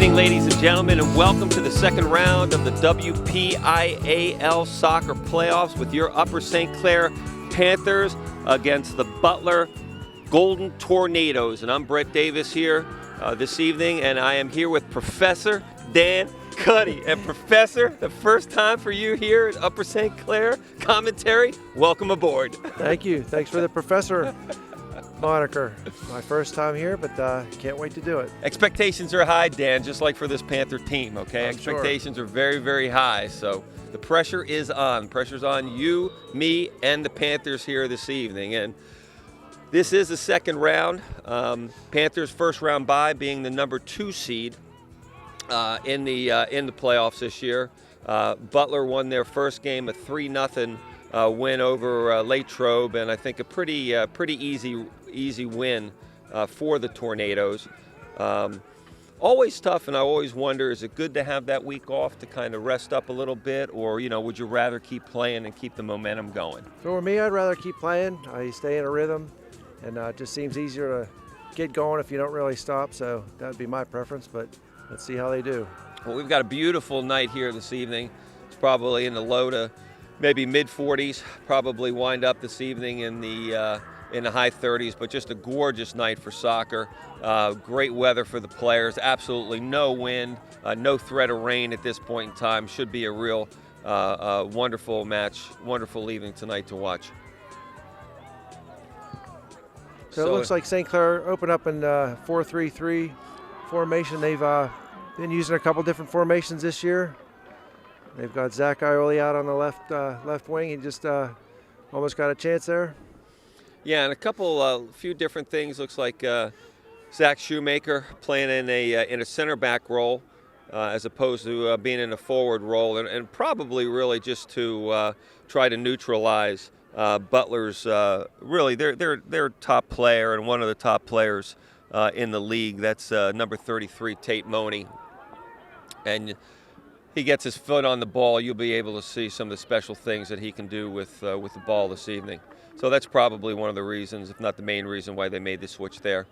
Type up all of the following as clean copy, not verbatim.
evening, ladies and gentlemen, and welcome to the second round of the WPIAL soccer playoffs with your Upper St. Clair Panthers against the Butler Golden Tornadoes. And I'm Brett Davis here this evening, and I am here with Professor Dan Cuddy. And Professor, the first time for you here at Upper St. Clair commentary, welcome aboard. Thank you. Thanks for the Professor moniker. My first time here, but can't wait to do it. Expectations are high, Dan, just like for this Panther team, okay? Expectations are very, very high, so the pressure is on. Pressure's on you, me, and the Panthers here this evening. And this is the second round. Panthers' first round bye being the number 2 seed in the playoffs this year. Butler won their first game, a 3-0 win over Latrobe, and I think a pretty easy win for the Tornadoes. Always tough, and I always wonder, is it good to have that week off to kind of rest up a little bit, or would you rather keep playing and keep the momentum going? For me, I'd rather keep playing. I stay in a rhythm, and it just seems easier to get going if you don't really stop, so that would be my preference, but let's see how they do. Well, we've got a beautiful night here this evening. It's probably in the low to maybe mid-40s, probably wind up this evening in the high 30s, but just a gorgeous night for soccer. Great weather for the players, absolutely no wind, no threat of rain at this point in time. Should be a real wonderful match, wonderful evening tonight to watch. So it looks like St. Clair opened up in 4-3-3 formation. They've been using a couple different formations this year. They've got Zach Ioli out on the left wing. He just almost got a chance there. Yeah, and a few different things. Looks like Zach Shoemaker playing in a center back role as opposed to being in a forward role, and probably really just to try to neutralize Butler's really their top player and one of the top players in the league. That's number 33, Tate Money, and he gets his foot on the ball, you'll be able to see some of the special things that he can do with the ball this evening. So that's probably one of the reasons, if not the main reason, why they made the switch there.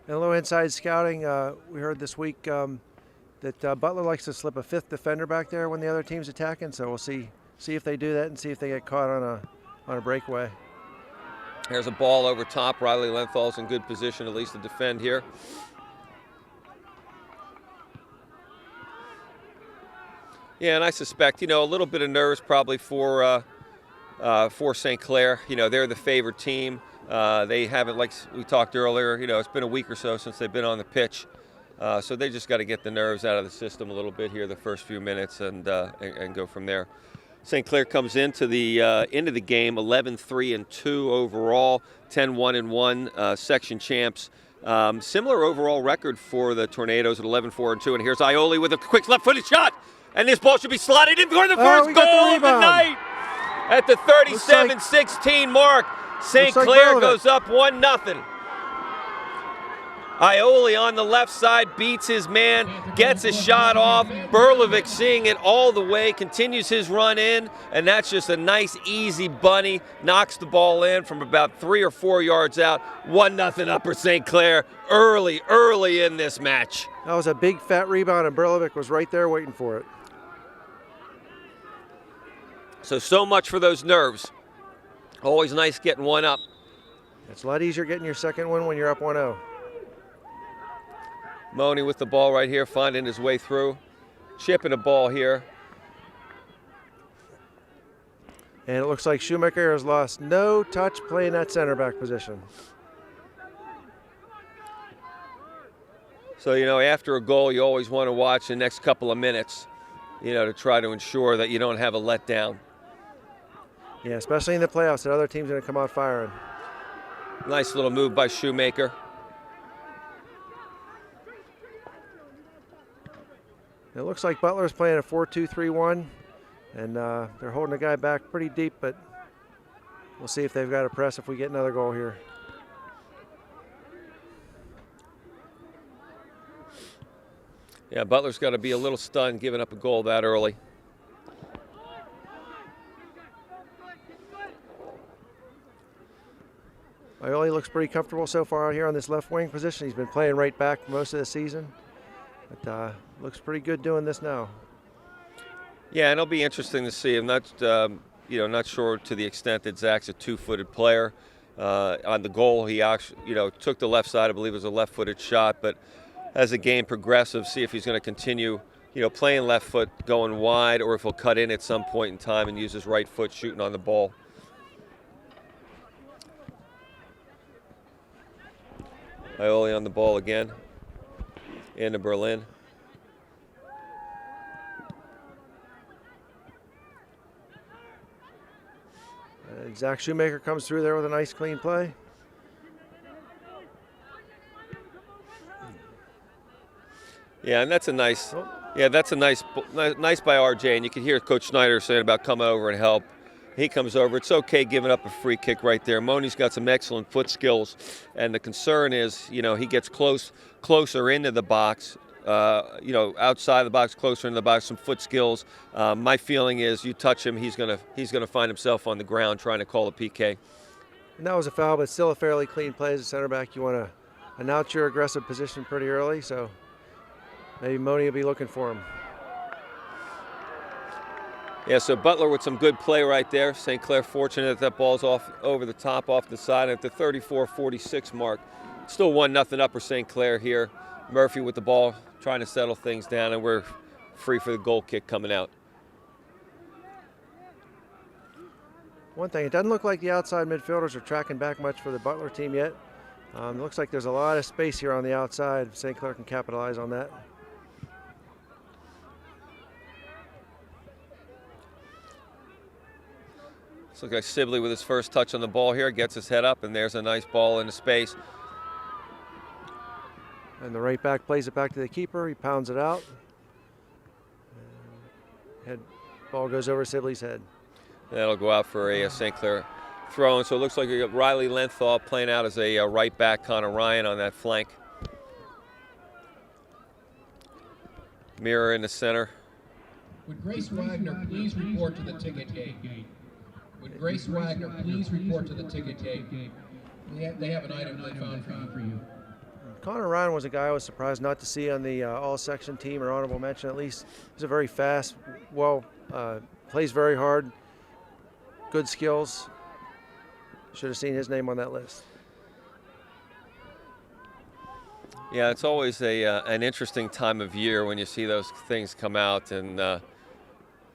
And a little inside scouting, we heard this week that Butler likes to slip a 5th defender back there when the other team's attacking. So we'll see if they do that and see if they get caught on a breakaway. There's a ball over top. Riley Lenthal's in good position, at least to defend here. Yeah, and I suspect, a little bit of nerves probably for St. Clair. They're the favored team. They haven't, like we talked earlier, it's been a week or so since they've been on the pitch. So they just got to get the nerves out of the system a little bit here the first few minutes and go from there. St. Clair comes into the game 11-3-2 overall, 10-1-1 section champs. Similar overall record for the Tornadoes at 11-4-2. And here's Ioli with a quick left-footed shot. And this ball should be slotted in for the first goal of the night at the 37-16 mark. St. Clair goes up 1-0. Ioli on the left side beats his man, gets a shot off. Berlovic seeing it all the way, continues his run in, and that's just a nice, easy bunny. Knocks the ball in from about 3 or 4 yards out. 1-0 Upper St. Clair early in this match. That was a big, fat rebound, and Berlovic was right there waiting for it. So much for those nerves. Always nice getting one up. It's a lot easier getting your second one when you're up 1-0. Money with the ball right here, finding his way through. Chipping the ball here. And it looks like Shoemaker has lost no touch playing that center back position. So, after a goal, you always want to watch the next couple of minutes, to try to ensure that you don't have a letdown. Yeah, especially in the playoffs, the other team's going to come out firing. Nice little move by Shoemaker. It looks like Butler's playing a 4-2-3-1, and they're holding the guy back pretty deep, but we'll see if they've got a press if we get another goal here. Yeah, Butler's got to be a little stunned giving up a goal that early. Ioli looks pretty comfortable so far out here on this left wing position. He's been playing right back most of the season, but looks pretty good doing this now. Yeah, and it'll be interesting to see. I'm not, not sure to the extent that Zach's a two-footed player. On the goal, he actually, took the left side. I believe it was a left-footed shot. But as the game progresses, see if he's going to continue, playing left foot, going wide, or if he'll cut in at some point in time and use his right foot shooting on the ball. Ioli on the ball again. Into Berlin. Zach Shoemaker comes through there with a nice clean play. Yeah, and that's a nice by RJ, and you can hear Coach Snyder saying about coming over and help. He comes over. It's okay giving up a free kick right there. Moni's got some excellent foot skills, and the concern is, he gets closer into the box, outside the box, closer into the box, some foot skills. My feeling is you touch him, he's gonna find himself on the ground trying to call a PK. And that was a foul, but still a fairly clean play as a center back. You want to announce your aggressive position pretty early, so maybe Moni will be looking for him. Yeah, so Butler with some good play right there. St. Clair fortunate that ball's off over the top, off the side at the 34-46 mark. Still 1-0 up for St. Clair here. Murphy with the ball trying to settle things down, and we're free for the goal kick coming out. One thing, it doesn't look like the outside midfielders are tracking back much for the Butler team yet. It looks like there's a lot of space here on the outside. St. Clair can capitalize on that. Looks like Sibley with his first touch on the ball here, gets his head up, and there's a nice ball into space. And the right back plays it back to the keeper. He pounds it out. Ball goes over Sibley's head. That'll go out for a St. Clair throw. And so it looks like we got Riley Lenthal playing out as a right back, Connor Ryan on that flank. Mirror in the center. Would Grace Wagner please report to the ticket gate? Would Grace Wagner please report to the ticket gate? They have an item they found for you. Connor Ryan was a guy I was surprised not to see on the all-section team, or honorable mention at least. He's a very fast, plays very hard, good skills. Should have seen his name on that list. Yeah, it's always an interesting time of year when you see those things come out, and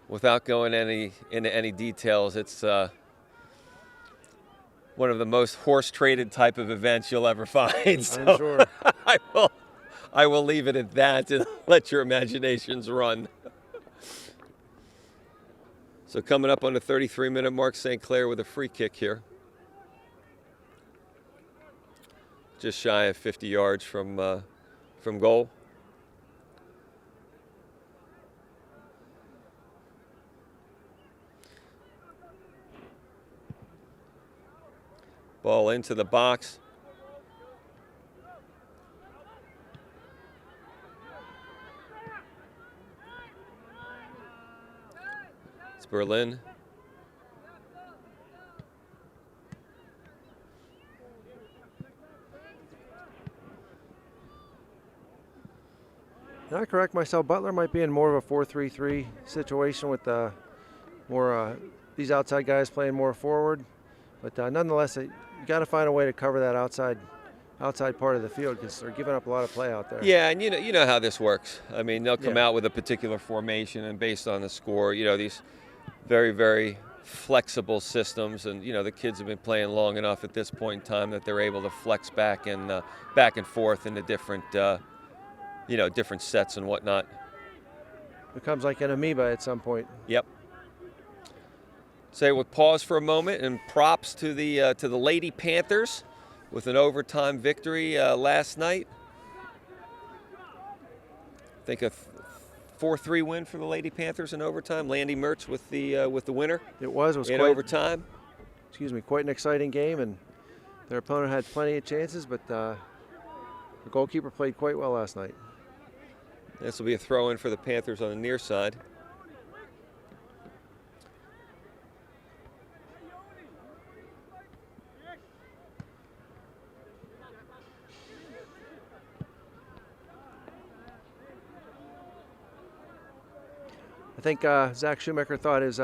without going into any details, it's one of the most horse-traded type of events you'll ever find. So I'm sure. I will leave it at that and let your imaginations run. So coming up on the 33-minute mark, St. Clair with a free kick here. Just shy of 50 yards from goal. Ball into the box. It's Berlin. Did I correct myself? Butler might be in more of a 4-3-3 situation with more these outside guys playing more forward. But nonetheless, you got to find a way to cover that outside part of the field because they're giving up a lot of play out there. Yeah, and you know how this works. I mean, they'll come out with a particular formation, and based on the score, these very, very flexible systems, and the kids have been playing long enough at this point in time that they're able to flex back and forth into different different sets and whatnot. Becomes like an amoeba at some point. Yep. Say we'll pause for a moment, and props to the Lady Panthers with an overtime victory last night. I think a 4-3 win for the Lady Panthers in overtime. Landy Mertz with the winner. It was in overtime. Quite an exciting game, and their opponent had plenty of chances, but the goalkeeper played quite well last night. This will be a throw in for the Panthers on the near side. I think Zach Schumacher thought his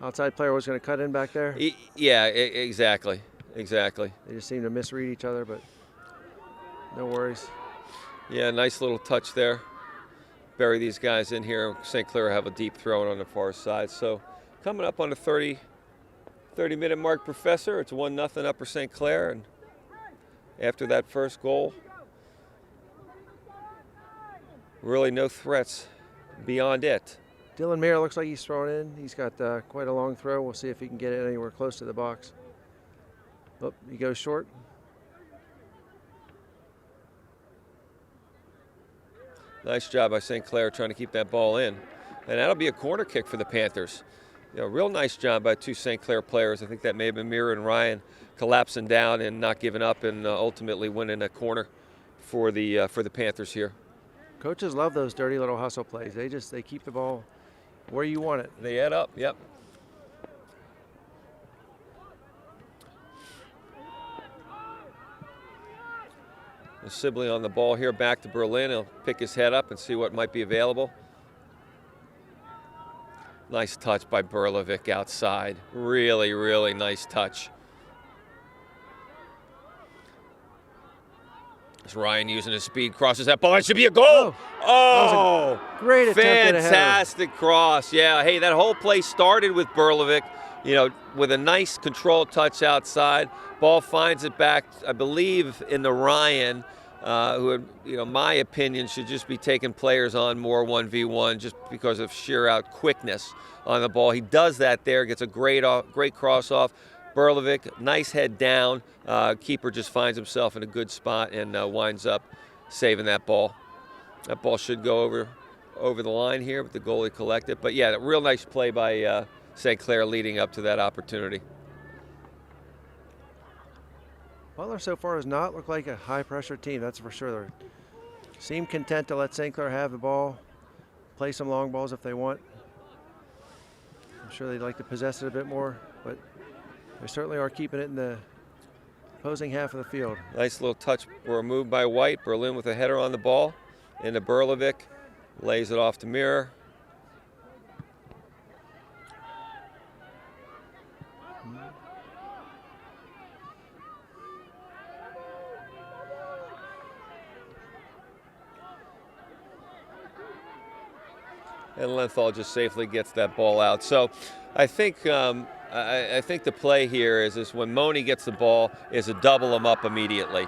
outside player was going to cut in back there. Yeah, exactly. Exactly. They just seemed to misread each other, but no worries. Yeah, nice little touch there. Bury these guys in here. St. Clair have a deep throw on the far side. So coming up on the 30-minute mark, Professor. It's 1-0 Upper St. Clair. And after that first goal, really no threats beyond it. Dylan Mayer looks like he's thrown in. He's got quite a long throw. We'll see if he can get it anywhere close to the box. Oh, he goes short. Nice job by St. Clair trying to keep that ball in. And that'll be a corner kick for the Panthers. You know, real nice job by two St. Clair players. I think that may have been Mira and Ryan collapsing down and not giving up and ultimately winning a corner for the Panthers here. Coaches love those dirty little hustle plays. They keep the ball where you want it. They add up, yep. Sibley on the ball here, back to Berlin. He'll pick his head up and see what might be available. Nice touch by Berlovic outside. Really, really nice touch. As Ryan using his speed, crosses that ball. That should be a goal. Oh, great attempt at a header. Fantastic cross. Yeah, hey, that whole play started with Berlovic, you know, with a nice control touch outside. Ball finds it back, I believe, in the Ryan, who, you know, my opinion, should just be taking players on more 1v1 just because of sheer out quickness on the ball. He does that there, gets a great cross off. Berlovic, nice head down. Keeper just finds himself in a good spot and winds up saving that ball. That ball should go over the line here, but the goalie collected. But yeah, a real nice play by St. Clair leading up to that opportunity. Butler so far does not look like a high-pressure team, that's for sure. They seem content to let St. Clair have the ball, play some long balls if they want. I'm sure they'd like to possess it a bit more, but they certainly are keeping it in the opposing half of the field. Nice little touch or a move by White. Berlin with a header on the ball. Into Berlovic, lays it off to Mirror. And Lenthal just safely gets that ball out. So I think I think the play here is when Moni gets the ball is to double him up immediately.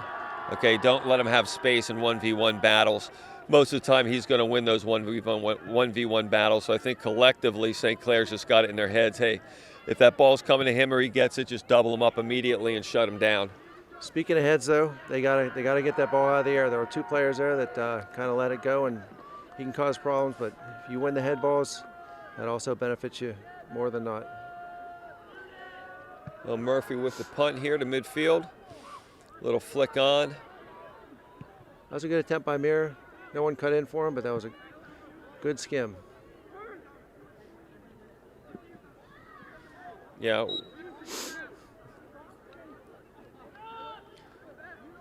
Okay, don't let him have space in 1v1 battles. Most of the time he's going to win those 1v1 battles. So I think collectively St. Clair's just got it in their heads, hey, if that ball's coming to him or he gets it, just double him up immediately and shut him down. Speaking of heads, though, they gotta get that ball out of the air. There were two players there that kind of let it go, and he can cause problems, but if you win the head balls, that also benefits you more than not. Well, Murphy with the punt here to midfield. Little flick on. That was a good attempt by Mir. No one cut in for him, but that was a good skim. Yeah.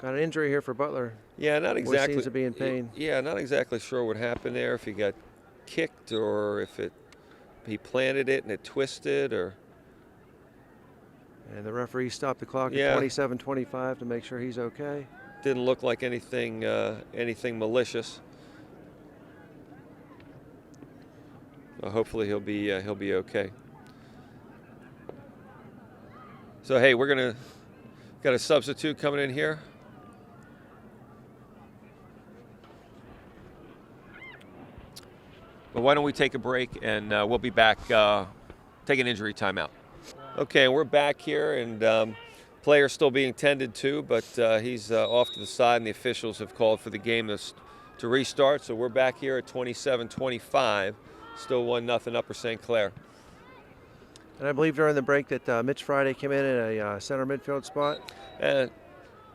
Got an injury here for Butler. Yeah, not exactly. Seems to be in pain. Yeah, not exactly sure what happened there. If he got kicked or if he planted it and it twisted, or. And the referee stopped the clock at 27:25 to make sure he's okay. Didn't look like anything malicious. Well, hopefully he'll be okay. So hey, got a substitute coming in here. But why don't we take a break and we'll be back. Take an injury timeout. Okay, we're back here, and player's still being tended to, but he's off to the side, and the officials have called for the game to restart. So we're back here at 27-25, still 1-0 Upper St. Clair. And I believe during the break that Mitch Friday came in a center midfield spot. And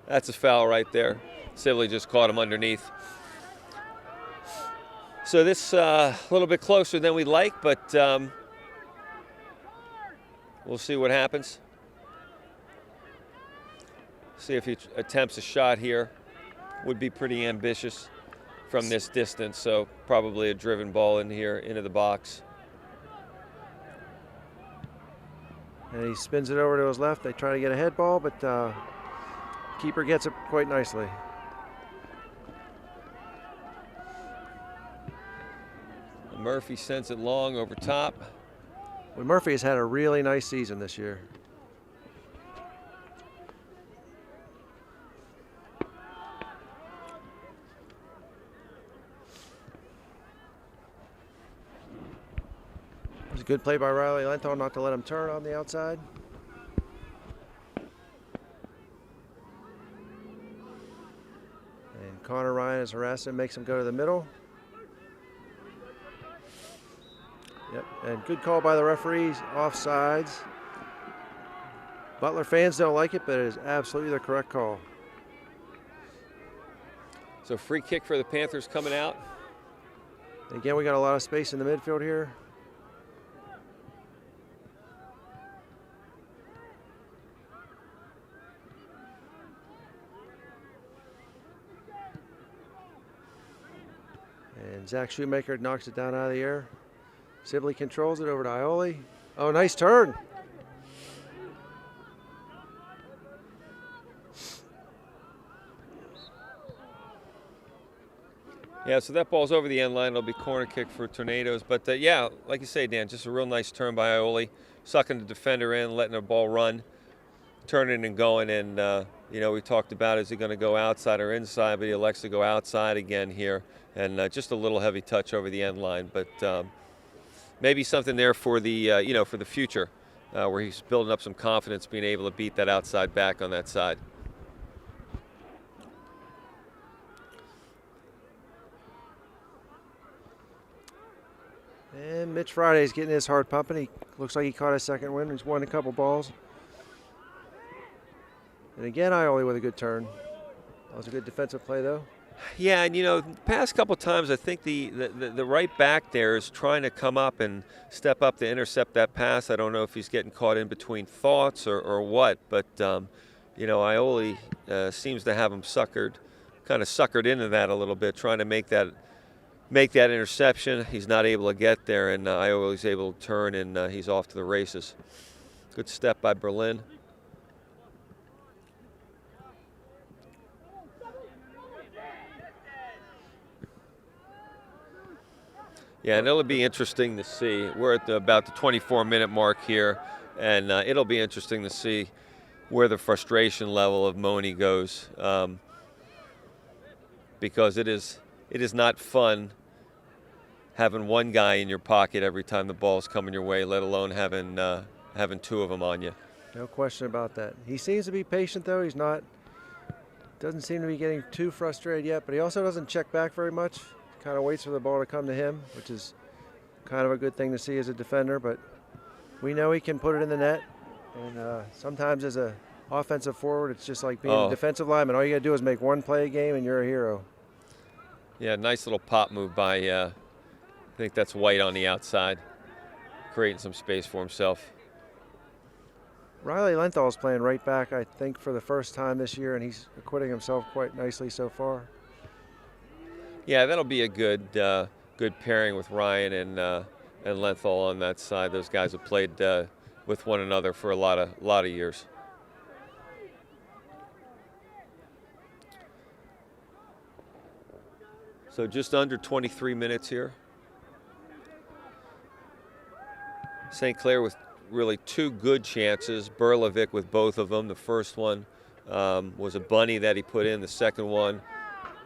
that's a foul right there. Sibley just caught him underneath. So this a little bit closer than we'd like, but we'll see what happens. See if he attempts a shot here. Would be pretty ambitious from this distance, so probably a driven ball in here into the box. And he spins it over to his left. They try to get a head ball, but keeper gets it quite nicely. Murphy sends it long over top. Well, Murphy has had a really nice season this year. It was a good play by Riley Lenthal not to let him turn on the outside. And Connor Ryan is harassing him, makes him go to the middle. Yep, and good call by the referees, offsides. Butler fans don't like it, but it is absolutely the correct call. So free kick for the Panthers coming out. Again, we got a lot of space in the midfield here. And Zach Shoemaker knocks it down out of the air. Sibley controls it over to Ioli. Oh, nice turn. Yeah, so that ball's over the end line. It'll be corner kick for Tornadoes. But yeah, like you say, Dan, just a real nice turn by Ioli, sucking the defender in, letting the ball run, turning and going. And, you know, we talked about is he going to go outside or inside, but he elects to go outside again here. And just a little heavy touch over the end line. But maybe something there for the, you know, for the future, where he's building up some confidence, being able to beat that outside back on that side. And Mitch Friday's getting his heart pumping. He looks like he caught his second win. He's won a couple balls. And again, Ioli with a good turn. That was a good defensive play, though. Yeah, and you know, the past couple times I think the right back there is trying to come up and step up to intercept that pass. I don't know if he's getting caught in between thoughts or what, but you know, Ioli seems to have him kind of suckered into that a little bit, trying to make that interception. He's not able to get there, and Ioli's able to turn, and he's off to the races. Good step by Berlin. Yeah, and it'll be interesting to see. We're at about the 24-minute mark here, and it'll be interesting to see where the frustration level of Moni goes, because it is not fun having one guy in your pocket every time the ball's coming your way, let alone having two of them on you. No question about that. He seems to be patient, though. Doesn't seem to be getting too frustrated yet, but he also doesn't check back very much. Kind of waits for the ball to come to him, which is kind of a good thing to see as a defender, but we know he can put it in the net. And sometimes as an offensive forward, it's just like being a defensive lineman. All you got to do is make one play a game and you're a hero. Yeah, nice little pop move by, I think that's White on the outside, creating some space for himself. Riley Lenthal is playing right back, I think, for the first time this year, and he's acquitting himself quite nicely so far. Yeah, that'll be a good pairing with Ryan and Lenthal on that side. Those guys have played with one another for a lot of years. So just under 23 minutes here. St. Clair with really two good chances. Berlovic with both of them. The first one was a bunny that he put in. The second one,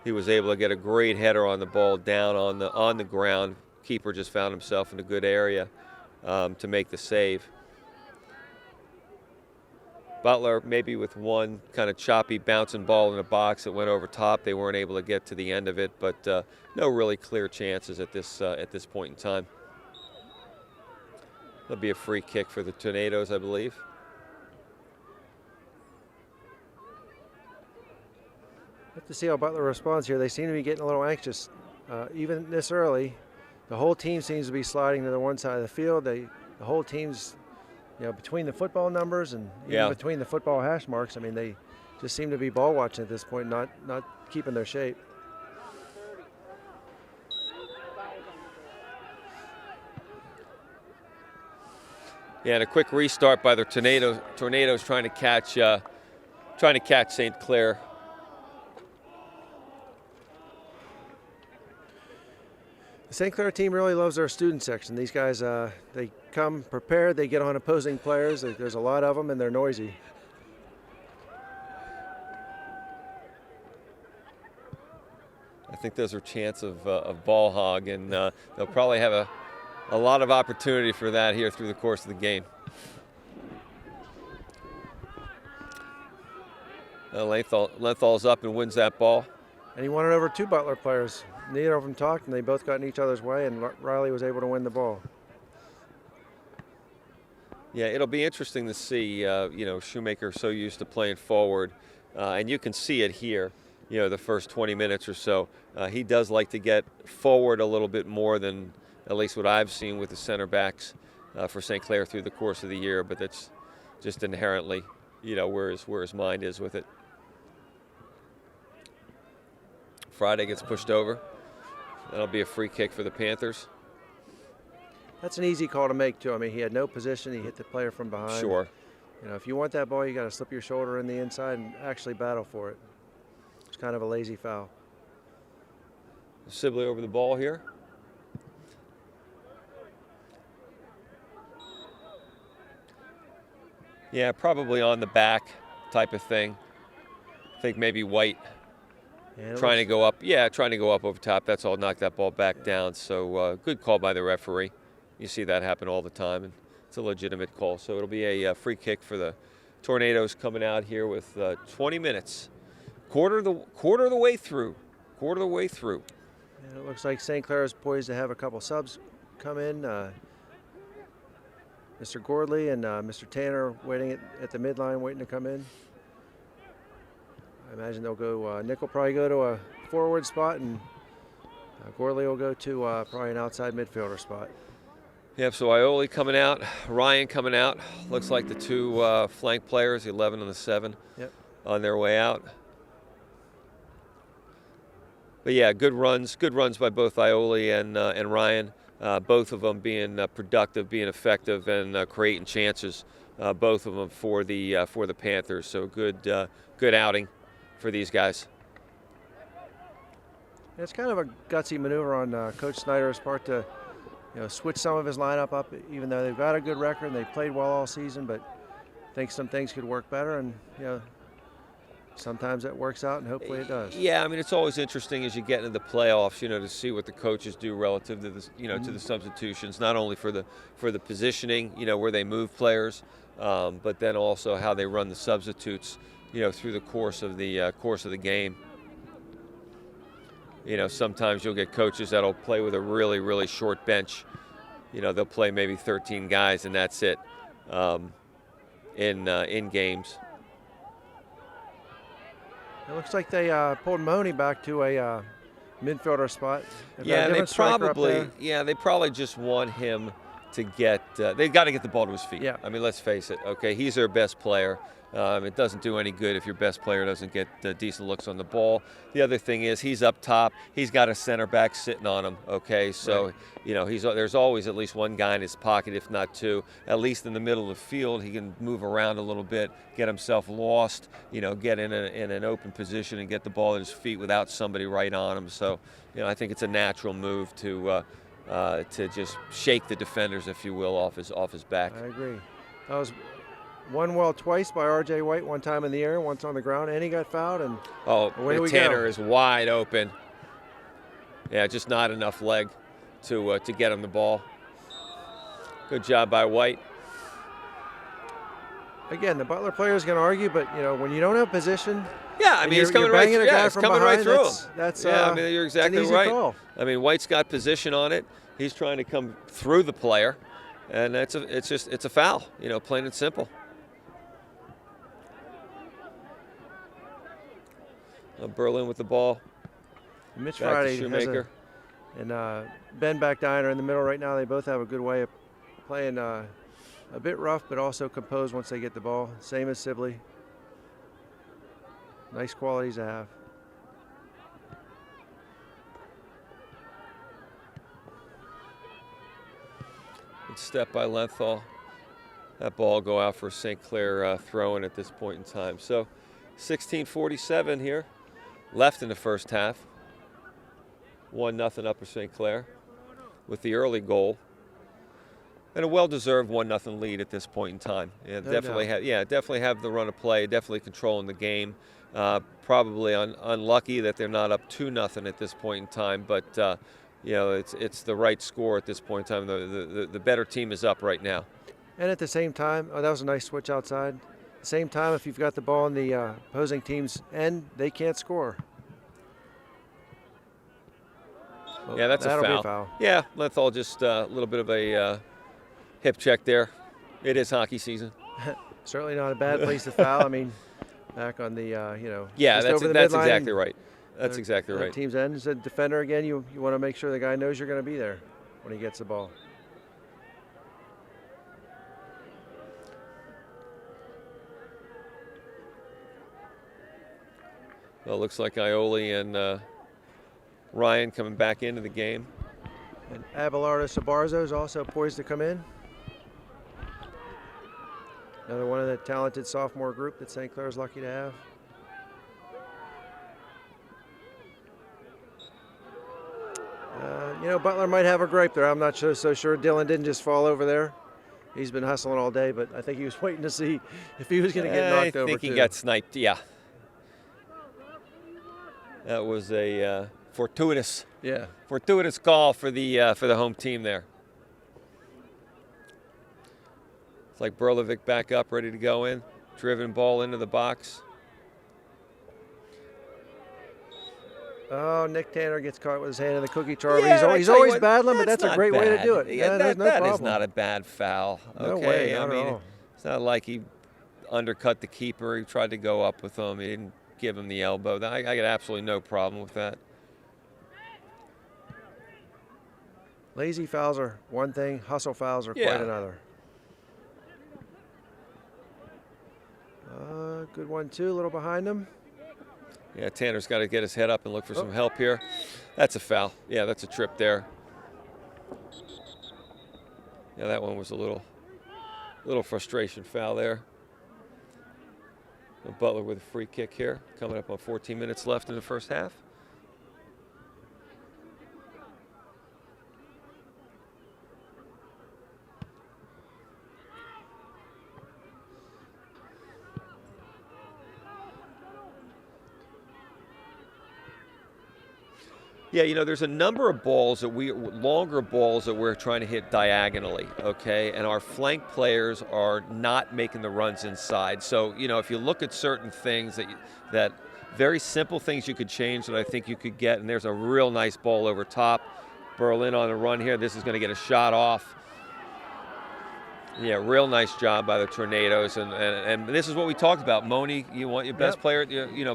he was able to get a great header on the ball down on the ground. Keeper just found himself in a good area to make the save. Butler maybe with one kind of choppy bouncing ball in the box that went over top. They weren't able to get to the end of it, but no really clear chances at this point in time. There'll be a free kick for the Tornadoes, I believe. Have to see how Butler responds here. They seem to be getting a little anxious. Even this early, the whole team seems to be sliding to the one side of the field. The whole team's, between the football numbers and even between the football hash marks, I mean, they just seem to be ball watching at this point, not keeping their shape. Yeah, and a quick restart by the Tornadoes trying to catch St. Clair. The St. Clair team really loves their student section. These guys, they come prepared. They get on opposing players. There's a lot of them, and they're noisy. I think those are chants of ball hog, and they'll probably have a lot of opportunity for that here through the course of the game. Lenthal's up and wins that ball. And he won it over 2 Butler players. Neither of them talked, and they both got in each other's way, and Riley was able to win the ball. Yeah, it'll be interesting to see, Shoemaker so used to playing forward, and you can see it here, the first 20 minutes or so. He does like to get forward a little bit more than at least what I've seen with the center backs for St. Clair through the course of the year, but that's just inherently, where his mind is with it. Friday gets pushed over. That'll be a free kick for the Panthers. That's an easy call to make, too. I mean, he had no position. He hit the player from behind. Sure. If you want that ball, you got to slip your shoulder in the inside and actually battle for it. It's kind of a lazy foul. Sibley over the ball here. Yeah, probably on the back type of thing. I think maybe White trying to go up. Yeah, trying to go up over top. That's all. Knock that ball back down. So good call by the referee. You see that happen all the time, and it's a legitimate call. So it'll be a free kick for the Tornadoes coming out here with 20 minutes. Quarter of the way through. And it looks like St. Clair is poised to have a couple subs come in. Mr. Gordley and Mr. Tanner waiting at the midline, waiting to come in. I imagine they'll go, Nick will probably go to a forward spot, and Gordley will go to probably an outside midfielder spot. Yep, so Ioli coming out, Ryan coming out. Looks like the 2 flank players, the 11 and the 7, on their way out. But yeah, good runs by both Ioli and Ryan. Both of them being productive, being effective, and creating chances. Both of them for the Panthers. So good outing for these guys. It's kind of a gutsy maneuver on Coach Snyder's part to, switch some of his lineup up. Even though they've got a good record and they've played well all season, but I think some things could work better. And sometimes that works out, and hopefully it does. Yeah, I mean, it's always interesting as you get into the playoffs, to see what the coaches do relative to the, to the substitutions, not only for the positioning, where they move players, but then also how they run the substitutes, through the course of the game. Sometimes you'll get coaches that'll play with a really, really short bench. They'll play maybe 13 guys, and that's it in games. It looks like they pulled Mahoney back to a midfielder spot. Yeah, they probably just want him to get. They've got to get the ball to his feet. Yeah. I mean, let's face it. Okay, he's their best player. It doesn't do any good if your best player doesn't get decent looks on the ball. The other thing is he's up top. He's got a center back sitting on him. Okay, so right. There's always at least one guy in his pocket, if not 2. At least in the middle of the field, he can move around a little bit, get himself lost. Get in an open position and get the ball at his feet without somebody right on him. So I think it's a natural move to just shake the defenders, if you will, off his back. I agree. That was won well twice by R.J. White, one time in the air, once on the ground, and he got fouled. And away we Tanner go. is wide open. Yeah, just not enough leg to get him the ball. Good job by White. Again, the Butler player is going to argue, but when you don't have position. Yeah, I mean, he's coming right through. Yeah, it's coming right through him. That's I mean, you're exactly right. Call. I mean, White's got position on it. He's trying to come through the player, and it's a foul. Plain and simple. Berlin with the ball. Mitch Back Friday to Shoemaker. and Ben Backdiner in the middle right now. They both have a good way of playing a bit rough, but also composed once they get the ball. Same as Sibley. Nice qualities to have. Good step by Lenthal. That ball will go out for St. Clair throw-in at this point in time. So 16:47 here, left in the first half. 1-0 Upper St. Clair with the early goal. And a well-deserved 1-0 lead at this point in time. Yeah, No definitely definitely have the run of play, definitely controlling the game. Probably unlucky that they're not up 2-0 at this point in time, but you know, it's the right score at this point in time. The better team is up right now. And at the same time, that was a nice switch outside. At the same time, if you've got the ball in the opposing team's end, they can't score. Yeah, that's a That'll foul. Be a foul. Yeah, that's all just a little bit of a hip check there. It is hockey season. Certainly not a bad place to foul. I mean, back on the, you know, yeah, just that's over the that's midline, exactly right. That's exactly the right. team's end is a defender again. You want to make sure the guy knows you're going to be there when he gets the ball. Well, it looks like Ioli and Ryan coming back into the game. And Abelardo Sabarzo is also poised to come in. Another one of the talented sophomore group that St. Clair is lucky to have. You know, Butler might have a gripe there. I'm not so sure Dylan didn't just fall over there. He's been hustling all day, but I think he was waiting to see if he was going to get knocked over. I think he got sniped, yeah. That was a fortuitous call for the home team there. It's like Berlovic back up, ready to go in. Driven ball into the box. Oh, Nick Tanner gets caught with his hand in the cookie jar. Yeah, he's always battling, but that's a great way to do it. Yeah, there's no that problem. is not a bad foul. No Okay, way, I not mean, at all. it's not like he undercut the keeper. He tried to go up with him. He didn't give him the elbow. I got absolutely no problem with that. Lazy fouls are one thing. Hustle fouls are quite another. Good one, too. A little behind him. Yeah, Tanner's got to get his head up and look for some help here. That's a foul. Yeah, that's a trip there. Yeah, that one was a little frustration foul there. And Butler with a free kick here, coming up on 14 minutes left in the first half. Yeah, you know, there's a number of balls longer balls that we're trying to hit diagonally, okay? And our flank players are not making the runs inside. So, you know, if you look at certain things that very simple things you could change that I think you could get, and there's a real nice ball over top. Berlin on the run here. This is going to get a shot off. Yeah, real nice job by the Tornadoes, and this is what we talked about. Moni, you want your best player,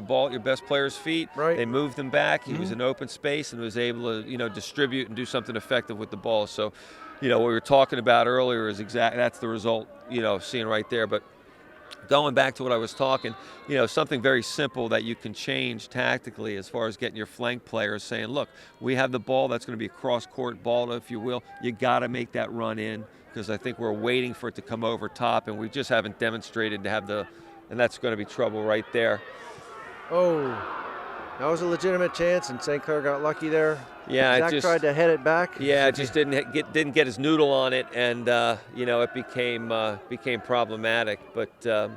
ball at your best player's feet. Right. They moved him back. He was in open space and was able to, distribute and do something effective with the ball. So, what we were talking about earlier is that's the result, seeing right there. But going back to what I was talking, something very simple that you can change tactically as far as getting your flank players saying, look, we have the ball. That's going to be a cross-court ball, if you will. You got to make that run in, because I think we're waiting for it to come over top, and we just haven't demonstrated to have and that's going to be trouble right there. Oh, that was a legitimate chance, and St. Clair got lucky there. Yeah, Zach tried to head it back. Yeah, just didn't get his noodle on it, and it became problematic. But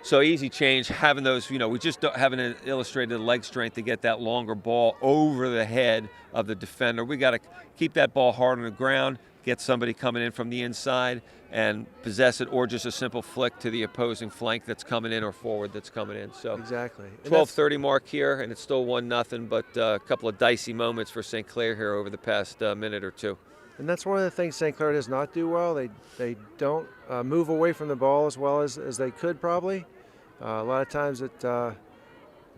so easy change, having those. We just haven't illustrated leg strength to get that longer ball over the head of the defender. We got to keep that ball hard on the ground, get somebody coming in from the inside and possess it, or just a simple flick to the opposing flank that's coming in or forward that's coming in. So exactly. 12:30 mark here, and it's still 1-0, but a couple of dicey moments for St. Clair here over the past minute or two. And that's one of the things St. Clair does not do well. They don't move away from the ball as well as they could probably. A lot of times it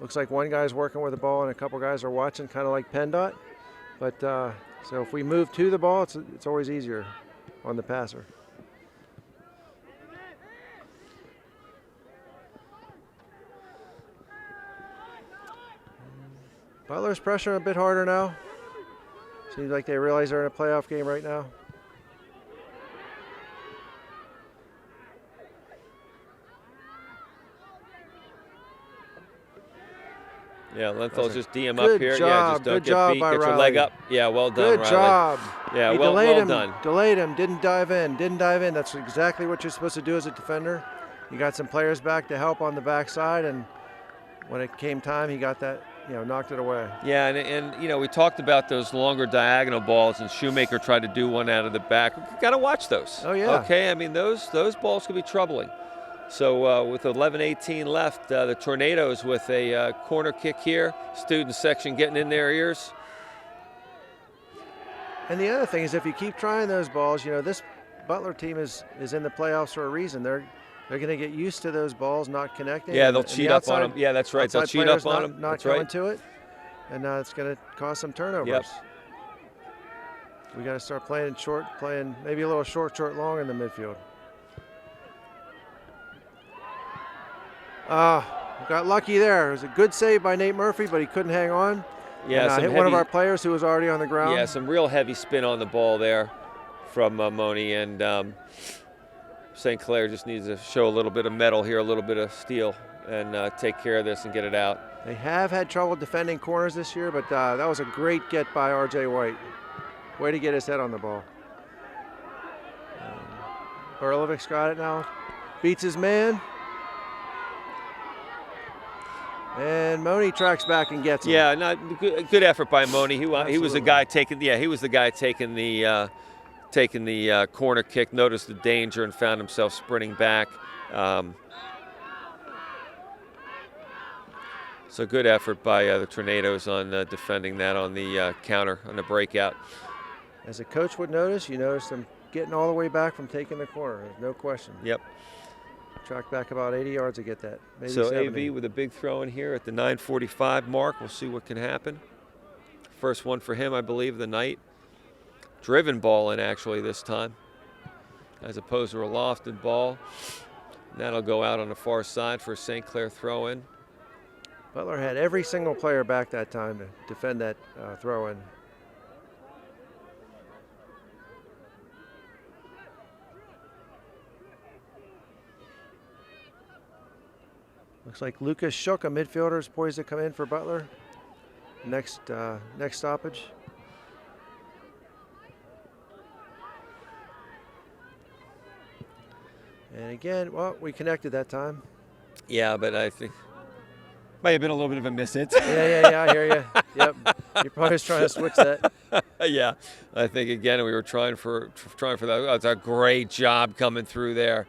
looks like one guy's working with the ball and a couple guys are watching, kind of like PennDOT. But so if we move to the ball, it's always easier on the passer. Butler's pressuring a bit harder now. Seems like they realize they're in a playoff game right now. Yeah, Lenthal's just DM good up here. Job. Yeah, just don't good get job beat. by Get your Riley. leg up. Yeah, well done, Good Riley. job. Yeah, He well done. Delayed him. Didn't dive in. That's exactly what you're supposed to do as a defender. You got some players back to help on the backside, and when it came time, he got that, knocked it away. Yeah, and we talked about those longer diagonal balls, and Shoemaker tried to do one out of the back. You got to watch those. Oh, yeah. Okay, I mean, those balls could be troubling. So with 11:18 left, the Tornadoes with a corner kick here. Student section getting in their ears. And the other thing is, if you keep trying those balls, this Butler team is in the playoffs for a reason. They're going to get used to those balls not connecting. Yeah, they'll cheat up on them. Yeah, that's right. They'll cheat up on them. Not going to it, and it's going to cause some turnovers. Yep. We got to start playing short, maybe a little short, long in the midfield. Got lucky there. It was a good save by Nate Murphy, but he couldn't hang on. Yeah, and, hit one of our players who was already on the ground. Yeah, some real heavy spin on the ball there from Moni, and St. Clair just needs to show a little bit of metal here, a little bit of steel, and take care of this and get it out. They have had trouble defending corners this year, but that was a great get by R.J. White. Way to get his head on the ball. Berlovic's got it now. Beats his man. And Moni tracks back and gets him. Yeah, good effort by Moni. He was the guy taking. Yeah, he was the guy taking the corner kick. Noticed the danger and found himself sprinting back. So good effort by the Tornadoes on defending that on the counter on the breakout. As a coach would notice, you notice them getting all the way back from taking the corner. There's no question. Yep. Track back about 80 yards to get that. Maybe so 70. AV with a big throw in here at the 9:45 mark. We'll see what can happen. First one for him, I believe, of the night. Driven ball in actually this time, as opposed to a lofted ball. That'll go out on the far side for a St. Clair throw in. Butler had every single player back that time to defend that throw in. Looks like Lucas Shook, a midfielder, is poised to come in for Butler. Next stoppage. And again, well, we connected that time. Yeah, but I think might have been a little bit of a miss hit. Yeah, I hear you. Yep, you're probably just trying to switch that. Yeah, I think again we were trying for that. That's a great job coming through there.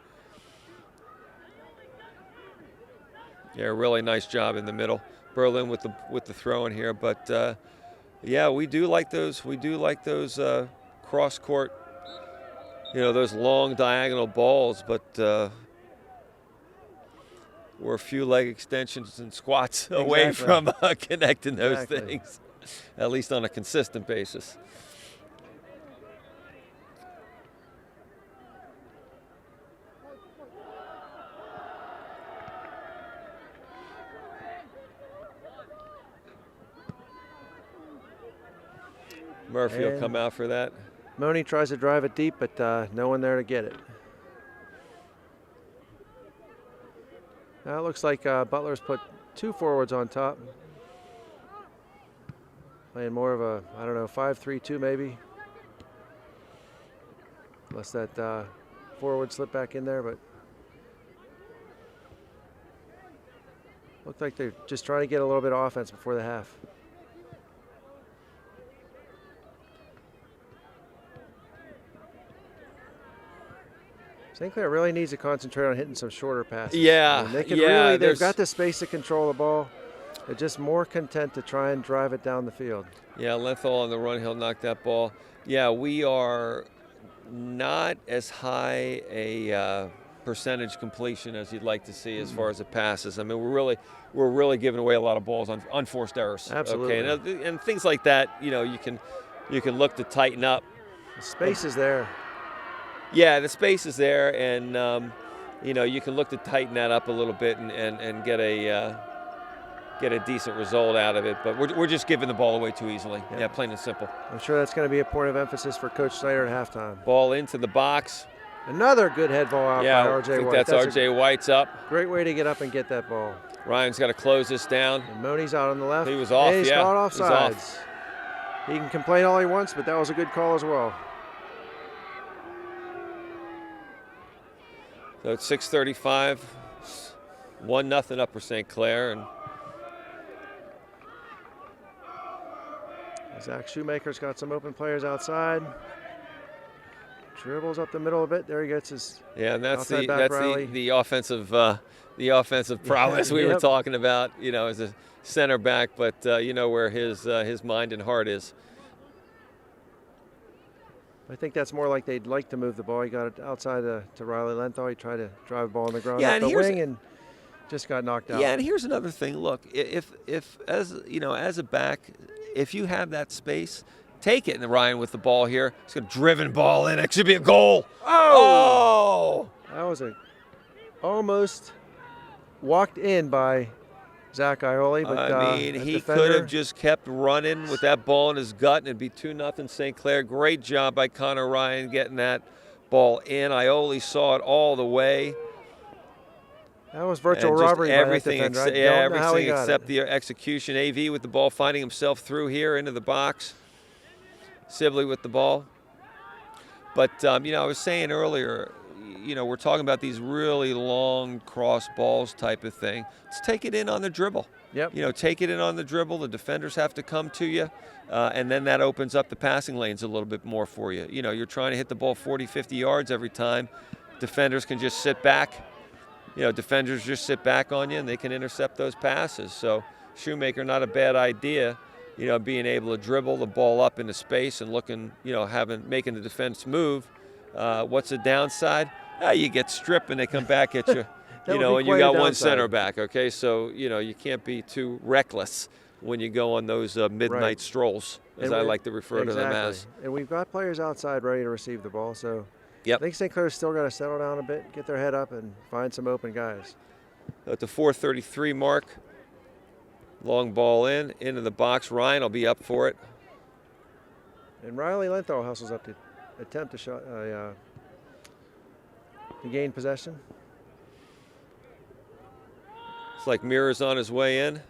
Yeah, really nice job in the middle. Berlin with the throw in here, but yeah, we do like those. We do like those cross court, those long diagonal balls. But we're a few leg extensions and squats away from connecting those things, at least on a consistent basis. Murphy will come out for that. Moni tries to drive it deep, but no one there to get it. Now it looks like Butler's put two forwards on top. Playing more of a, 5-3-2 maybe. Unless that forward slipped back in there, but looked like they're just trying to get a little bit of offense before the half. St. Clair really needs to concentrate on hitting some shorter passes. Yeah, they've got the space to control the ball. They're just more content to try and drive it down the field. Yeah, Lenthal on the run, he'll knock that ball. Yeah, we are not as high a percentage completion as you'd like to see as far as the passes. I mean, we're really giving away a lot of balls on unforced errors. Absolutely. Okay, and things like that, you can look to tighten up. The space is there. Yeah, the space is there, and you can look to tighten that up a little bit and get a decent result out of it. But we're just giving the ball away too easily. Yeah, plain and simple. I'm sure that's going to be a point of emphasis for Coach Snyder at halftime. Ball into the box. Another good head ball out Yeah, by I R.J. think White. that's R.J. White's up. Great way to get up and get that ball. Ryan's got to close this down. And Moni's out on the left. He was off, and he's yeah. called He's offsides. off. He can complain all he wants, but that was a good call as well. So it's 6:35, 1-0 Upper St. Clair, and Zach Shoemaker's got some open players outside. Dribbles up the middle a bit. There he gets his. yeah, and that's outside back Riley. the offensive prowess we were Yep. talking about. You know, as a center back, but you know where his mind and heart is. I think that's more like they'd like to move the ball. He got it outside to Riley Lenthal. He tried to drive the ball on the ground Yeah, up and the here's wing and just got knocked out. Yeah, and here's another thing. Look, if as you know, as a back, if you have that space, take it. And Ryan with the ball here, he's got a driven ball in. It should be a goal. Oh! That was almost walked in by Zach Ioli, but I mean, that he defender- could have just kept running with that ball in his gut, and it'd be 2-0 St. Clair. Great job by Connor Ryan getting that ball in. Ioli saw it all the way. That was virtual And just robbery by that everything, defender. I yeah, don't know how he everything got except it. the execution. AV with the ball, finding himself through here into the box. Sibley with the ball. But, you know, I was saying earlier, you know, we're talking about these really long cross balls type of thing. Let's take it in on the dribble. Yep. You know, take it in on the dribble. The defenders have to come to you, and then that opens up the passing lanes a little bit more for you. You know, you're trying to hit the ball 40, 50 yards every time. Defenders can just sit back. You know, defenders just sit back on you, and they can intercept those passes. So Shoemaker, not a bad idea, you know, being able to dribble the ball up into space and looking, you know, making the defense move. What's the downside? You get stripped and they come back at you. You know, and you got one center back, okay? So, you know, you can't be too reckless when you go on those midnight strolls, as I like to refer to them as. And we've got players outside ready to receive the ball, so Yep. I think St. Clair's still got to settle down a bit, get their head up, and find some open guys. At the 4:33 mark, long ball into the box. Ryan will be up for it. And Riley Lenthal hustles up to attempt to gain possession. It's like Mirror's on his way in.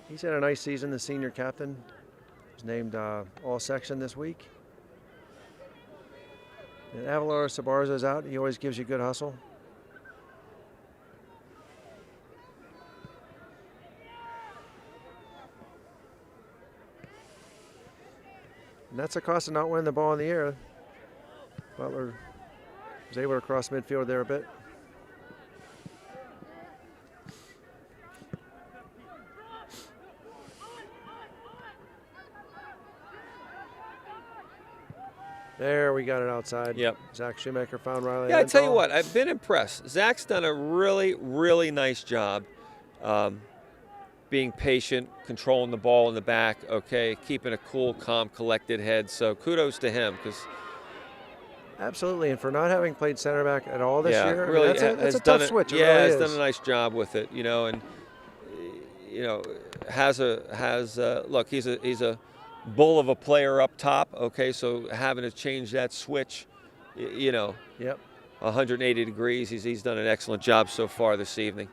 He's had a nice season, the senior captain. Was named all section this week. And Avalar Sabarzo's out. He always gives you good hustle. And that's the cost of not winning the ball in the air. Butler was able to cross midfield there a bit. There, we got it outside. Yep. Zach Shoemaker found Riley. Yeah, I tell you Lenthal. what, I've been impressed. Zach's done a really, really nice job being patient, controlling the ball in the back, okay, keeping a cool, calm, collected head. So kudos to him because Absolutely, and for not having played center back at all this year, really that's a tough switch. It Yeah, really has is. done a nice job with it, you know, and you know look, he's a bull of a player up top, okay, so having to change that switch, you know, Yep. 180 degrees. He's done an excellent job so far this evening.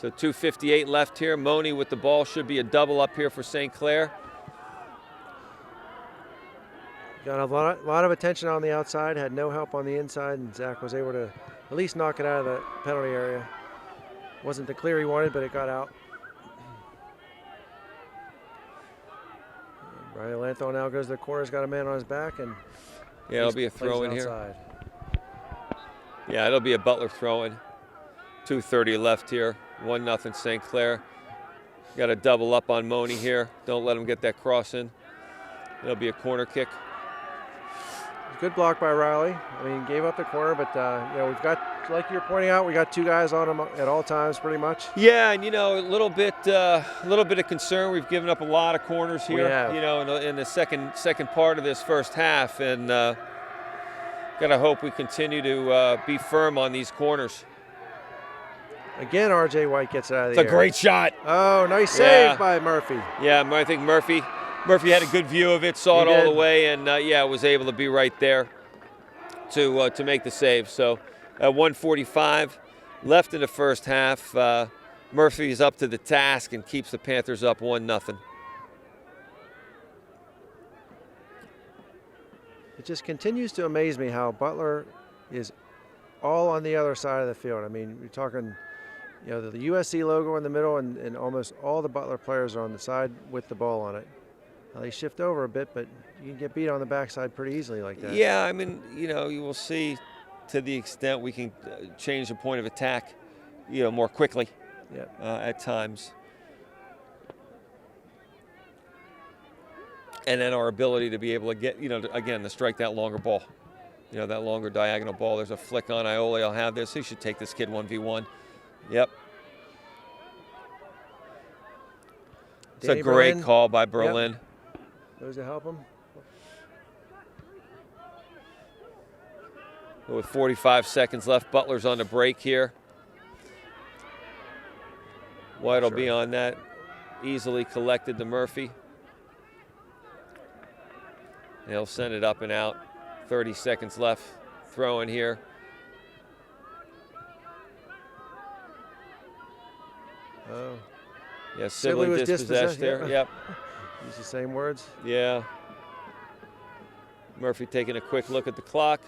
So 2:58 left here. Moni with the ball, should be a double up here for St. Clair. Got a lot of attention on the outside, had no help on the inside, and Zach was able to at least knock it out of the penalty area. Wasn't the clear he wanted, but it got out. Riley Lenthal now goes to the corner, has got a man on his back, and Yeah, it'll be a plays throw it in here. outside. Yeah, it'll be a Butler throw in. 2:30 left here. 1-0 St. Clair. Got a double up on Moni here. Don't let him get that cross in. It'll be a corner kick. Good block by Riley. I mean, gave up the corner, but you know, we've got, like you're pointing out, we got two guys on him at all times, pretty much. Yeah, and you know, a little bit of concern. We've given up a lot of corners here. We have. You know, in the second part of this first half, and gotta hope we continue to be firm on these corners. Again, R.J. White gets it out of the It's a air. great shot. Oh, nice Yeah. save by Murphy. Yeah, I think Murphy Murphy had a good view of it, saw it all the way, and yeah, was able to be right there to make the save. So at 1:45 left in the first half, Murphy is up to the task and keeps the Panthers up 1-0. It just continues to amaze me how Butler is all on the other side of the field. I mean, we're talking, you know, the USC logo in the middle, and almost all the Butler players are on the side with the ball on it. Now they shift over a bit, but you can get beat on the backside pretty easily like that. Yeah, I mean, you know, you will see to the extent we can change the point of attack, you know, more quickly at times. And then our ability to be able to get, you know, again, to strike that longer ball. You know, that longer diagonal ball. There's a flick on Iole. I'll have this. He should take this kid 1v1. Yep. It's a great call by Berlin. Yep. Those to help him. With 45 seconds left, Butler's on the break here. White will be on that. Easily collected to Murphy. They'll send it up and out. 30 seconds left. Throw in here. Oh. Yeah, Sibley was dispossessed there. Yep. Use the same words. Yeah. Murphy taking a quick look at the clock.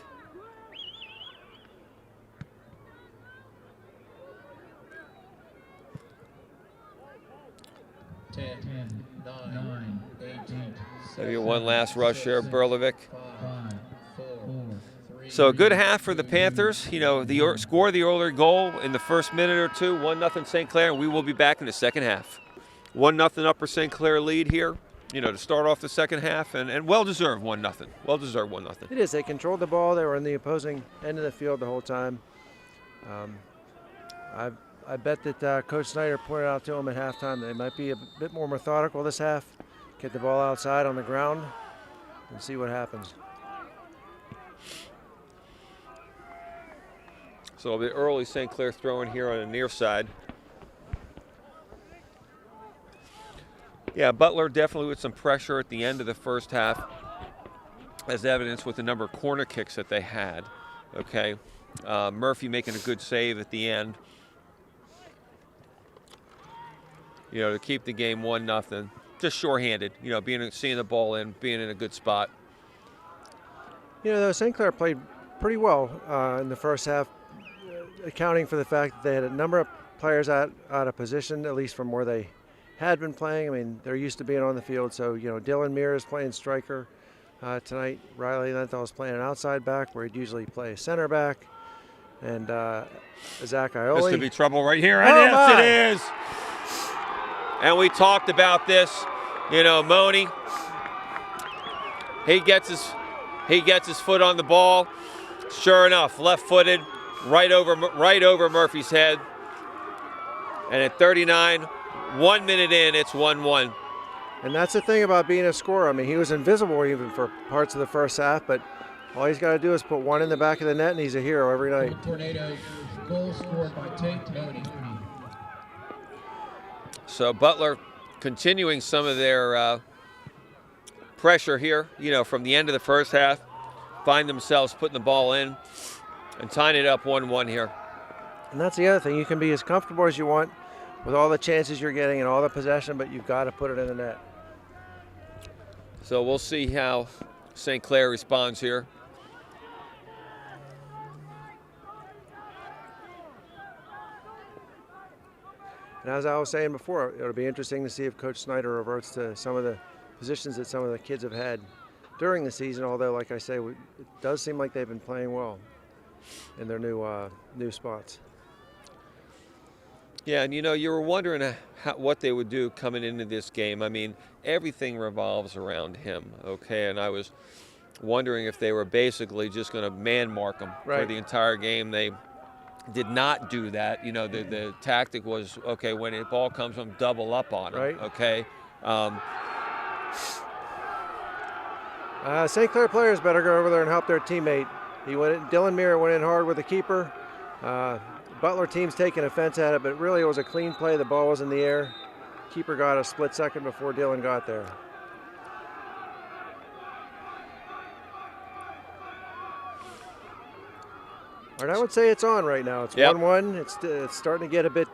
Maybe one last rush here, Berlovic. So a good half for the Panthers. You know, score the early goal in the first minute or two, 1-0 St. Clair, and we will be back in the second half. 1-0 Upper St. Clair lead here, you know, to start off the second half, and well-deserved 1-0. Well-deserved 1-0. It is. They controlled the ball. They were in the opposing end of the field the whole time. I bet that Coach Snyder pointed out to them at halftime they might be a bit more methodical this half, get the ball outside on the ground, and see what happens. So the early St. Clair throwing here on the near side. Yeah, Butler definitely with some pressure at the end of the first half, as evidenced with the number of corner kicks that they had. Okay, Murphy making a good save at the end. You know, to keep the game 1-0. Just shorthanded. You know, seeing the ball in, being in a good spot. You know, though, St. Clair played pretty well in the first half, accounting for the fact that they had a number of players out of position, at least from where they had been playing. I mean, they're used to being on the field. So, you know, Dylan Mears is playing striker tonight. Riley Lenthal is playing an outside back where he'd usually play center back. And Zach Iole. This could be trouble right here. And yes, it is. And we talked about this. You know, Moni, he gets his foot on the ball. Sure enough, left-footed, right over Murphy's head. And at 39, 1 minute in, it's 1-1. And that's the thing about being a scorer. I mean, he was invisible even for parts of the first half, but all he's got to do is put one in the back of the net, and he's a hero every night. Tornadoes, goal scored by Tate Moni. So Butler continuing some of their pressure here, you know, from the end of the first half, find themselves putting the ball in and tying it up 1-1 here. And that's the other thing. You can be as comfortable as you want with all the chances you're getting and all the possession, but you've got to put it in the net. So we'll see how St. Clair responds here. And as I was saying before, it'll be interesting to see if Coach Snyder reverts to some of the positions that some of the kids have had during the season, although, like I say, it does seem like they've been playing well in their new spots. Yeah, and you know, you were wondering what they would do coming into this game. I mean, everything revolves around him, okay? And I was wondering if they were basically just going to man mark him for the entire game. They did not do that. You know, the tactic was, okay, when the ball comes from, double up on him, okay? St. Clair players better go over there and help their teammate. Dylan Mears went in hard with the keeper. Butler team's taking offense at it, but really it was a clean play. The ball was in the air. Keeper got a split second before Dylan got there. All right, I would say it's on right now. It's 1-1. It's starting to get a bit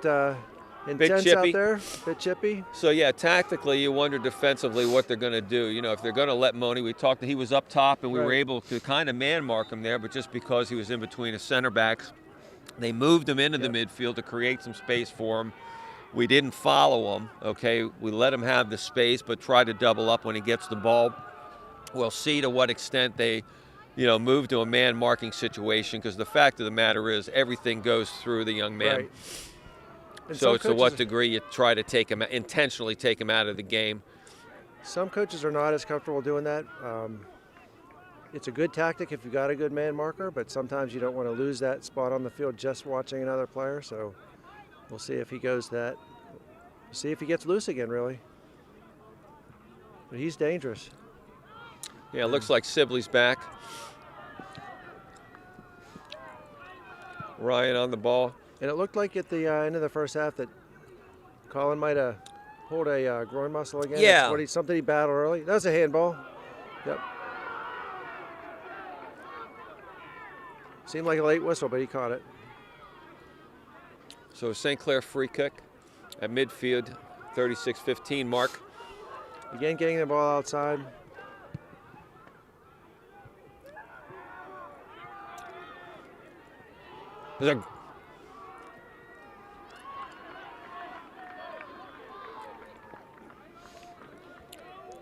intense out there, a bit chippy. So yeah, tactically, you wonder defensively what they're going to do. You know, if they're going to let Moni, we talked that he was up top and we were able to kind of man mark him there, but just because he was in between the center backs, they moved him into the midfield to create some space for him. We didn't follow him, okay? We let him have the space, but try to double up when he gets the ball. We'll see to what extent they, move to a man marking situation, because the fact of the matter is everything goes through the young man. Right. So to what degree you try to intentionally take him out of the game. Some coaches are not as comfortable doing that. It's a good tactic if you got a good man marker, but sometimes you don't want to lose that spot on the field just watching another player. So we'll see if he goes that. See if he gets loose again, really. But he's dangerous. Yeah, it looks like Sibley's back. Ryan on the ball. And it looked like at the end of the first half that Colin might have pulled a groin muscle again. Yeah. That's something he battled early. That was a handball. Yep. Seemed like a late whistle, but he caught it. So St. Clair free kick at midfield, 36-15 mark. Again, getting the ball outside. There's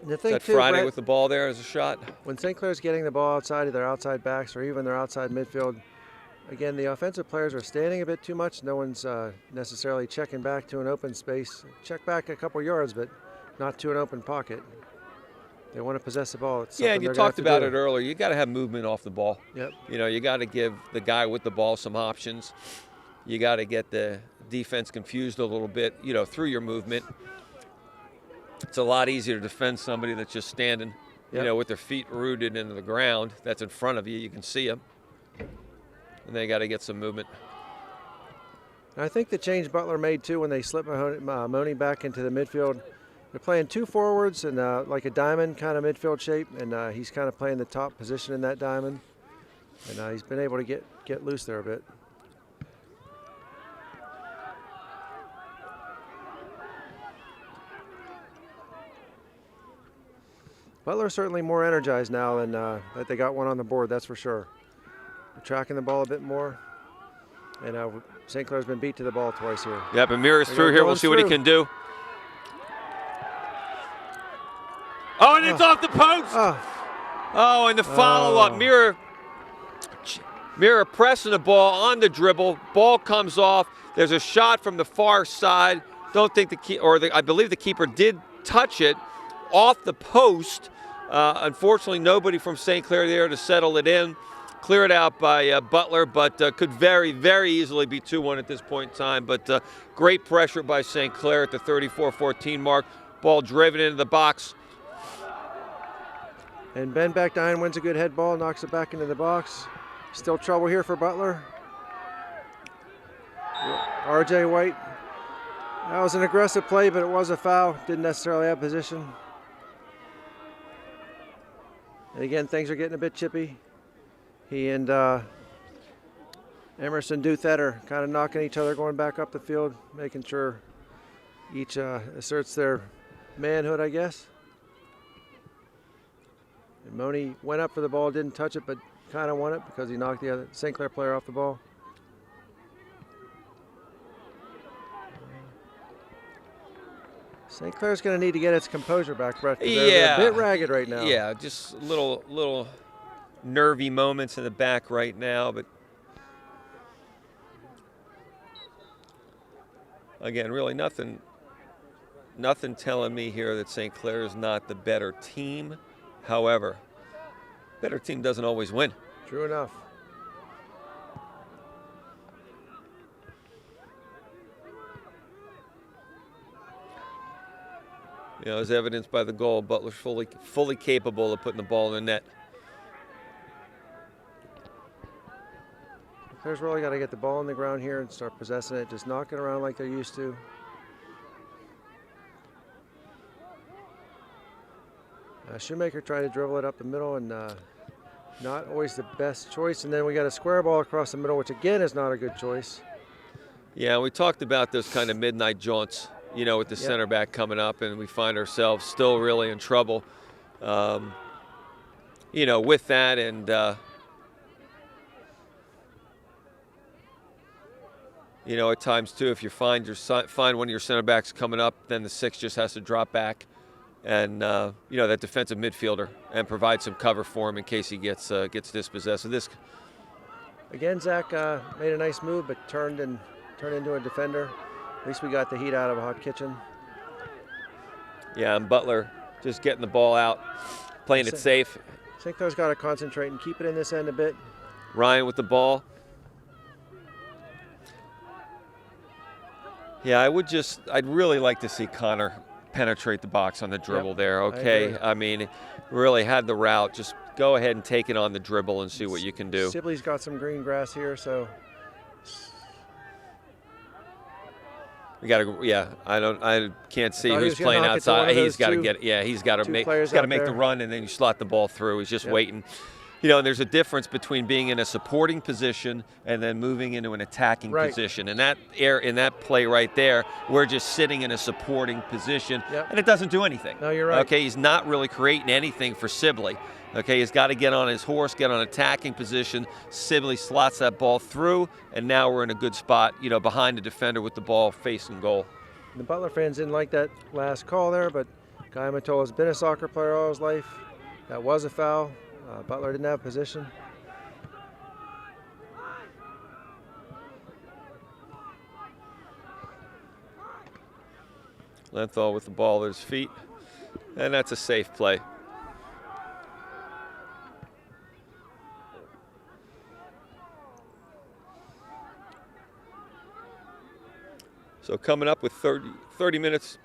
The thing that too, Friday Brett, with the ball there as a shot? when St. Clair's getting the ball outside of their outside backs or even their outside midfield, again, the offensive players are standing a bit too much. No one's necessarily checking back to an open space. Check back a couple yards, but not to an open pocket. They want to possess the ball. It's Yeah, and you they're gonna talked have to about do. it earlier. You got to have movement off the ball. Yep. You got to give the guy with the ball some options. You got to get the defense confused a little bit, through your movement. It's a lot easier to defend somebody that's just standing, with their feet rooted into the ground. That's in front of you. You can see them. And they got to get some movement. I think the change Butler made, too, when they slipped Moni back into the midfield, they're playing two forwards and like a diamond kind of midfield shape, and he's kind of playing the top position in that diamond. And he's been able to get loose there a bit. Butler's certainly more energized now than that they got one on the board, that's for sure. They're tracking the ball a bit more. And St. Clair's been beat to the ball twice here. Yep, and Mirror's through here. We'll see what he can do. Oh, and it's off the post. Oh, and the follow-up. Mirror pressing the ball on the dribble. Ball comes off. There's a shot from the far side. I believe the keeper did touch it off the post. Unfortunately, nobody from St. Clair there to settle it in. Cleared out by Butler, but could very, very easily be 2-1 at this point in time. But great pressure by St. Clair at the 34-14 mark. Ball driven into the box. And Ben Backdine wins a good head ball, knocks it back into the box. Still trouble here for Butler. RJ White. That was an aggressive play, but it was a foul. Didn't necessarily have position. And again, things are getting a bit chippy. He and Emerson Duthet are kind of knocking each other going back up the field, making sure each asserts their manhood, I guess. And Moni went up for the ball, didn't touch it, but kind of won it because he knocked the other St. Clair player off the ball. St. Clair's going to need to get its composure back, Brett. They're a bit ragged right now. Yeah, just little nervy moments in the back right now, but again, really nothing telling me here that St. Clair is not the better team. However, better team doesn't always win. True enough. As evidenced by the goal, Butler's fully capable of putting the ball in the net. Claire's really got to get the ball on the ground here and start possessing it, just knocking around like they're used to. Shoemaker tried to dribble it up the middle, and Not always the best choice. And then we got a square ball across the middle, which again is not a good choice. Yeah, we talked about those kind of midnight jaunts, you know, with the center back coming up, and we find ourselves still really in trouble, you know, with that. And, you know, at times, too, if you find one of your center backs coming up, then the 6 just has to drop back and, you know, that defensive midfielder and provide some cover for him in case he gets dispossessed of this. Again, Zach made a nice move, but turned into a defender. At least we got the heat out of a hot kitchen. Yeah, and Butler just getting the ball out, playing it safe. St. Clair's got to concentrate and keep it in this end a bit. Ryan with the ball. Yeah, I'd really like to see Connor penetrate the box on the dribble there, okay? I mean, really had the route. Just go ahead and take it on the dribble and see what you can do. Sibley's got some green grass here, so. We got to, I can't see who's playing outside. He's got to get, he's got to make the run, and then you slot the ball through. He's just waiting. You know, and there's a difference between being in a supporting position and then moving into an attacking position. And in that play right there, we're just sitting in a supporting position, and it doesn't do anything. No, you're right. Okay, he's not really creating anything for Sibley. Okay, he's got to get on his horse, get on attacking position. Sibley slots that ball through, and now we're in a good spot, you know, behind the defender with the ball facing goal. The Butler fans didn't like that last call there, but Guy Matola's been a soccer player all his life. That was a foul. Butler didn't have position. Lenthal with the ball at his feet, and that's a safe play. So coming up with 30 minutes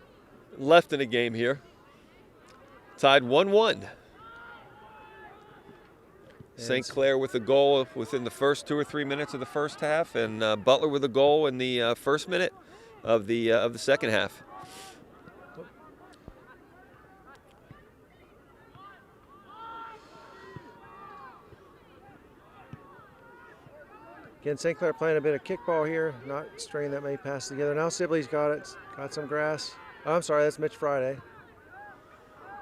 left in the game here. Tied 1-1. St. Clair with a goal within the first 2 or 3 minutes of the first half, and Butler with a goal in the first minute of the second half. Again, St. Clair playing a bit of kickball here, not stringing that many passes together. Now Sibley's got it, got some grass. Oh, I'm sorry, that's Mitch Friday.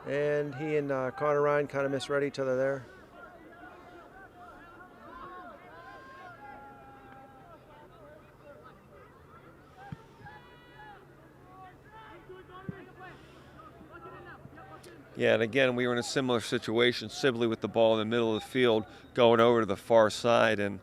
And he and Connor Ryan kind of misread each other there. Yeah, and again, we were in a similar situation. Sibley with the ball in the middle of the field, going over to the far side, and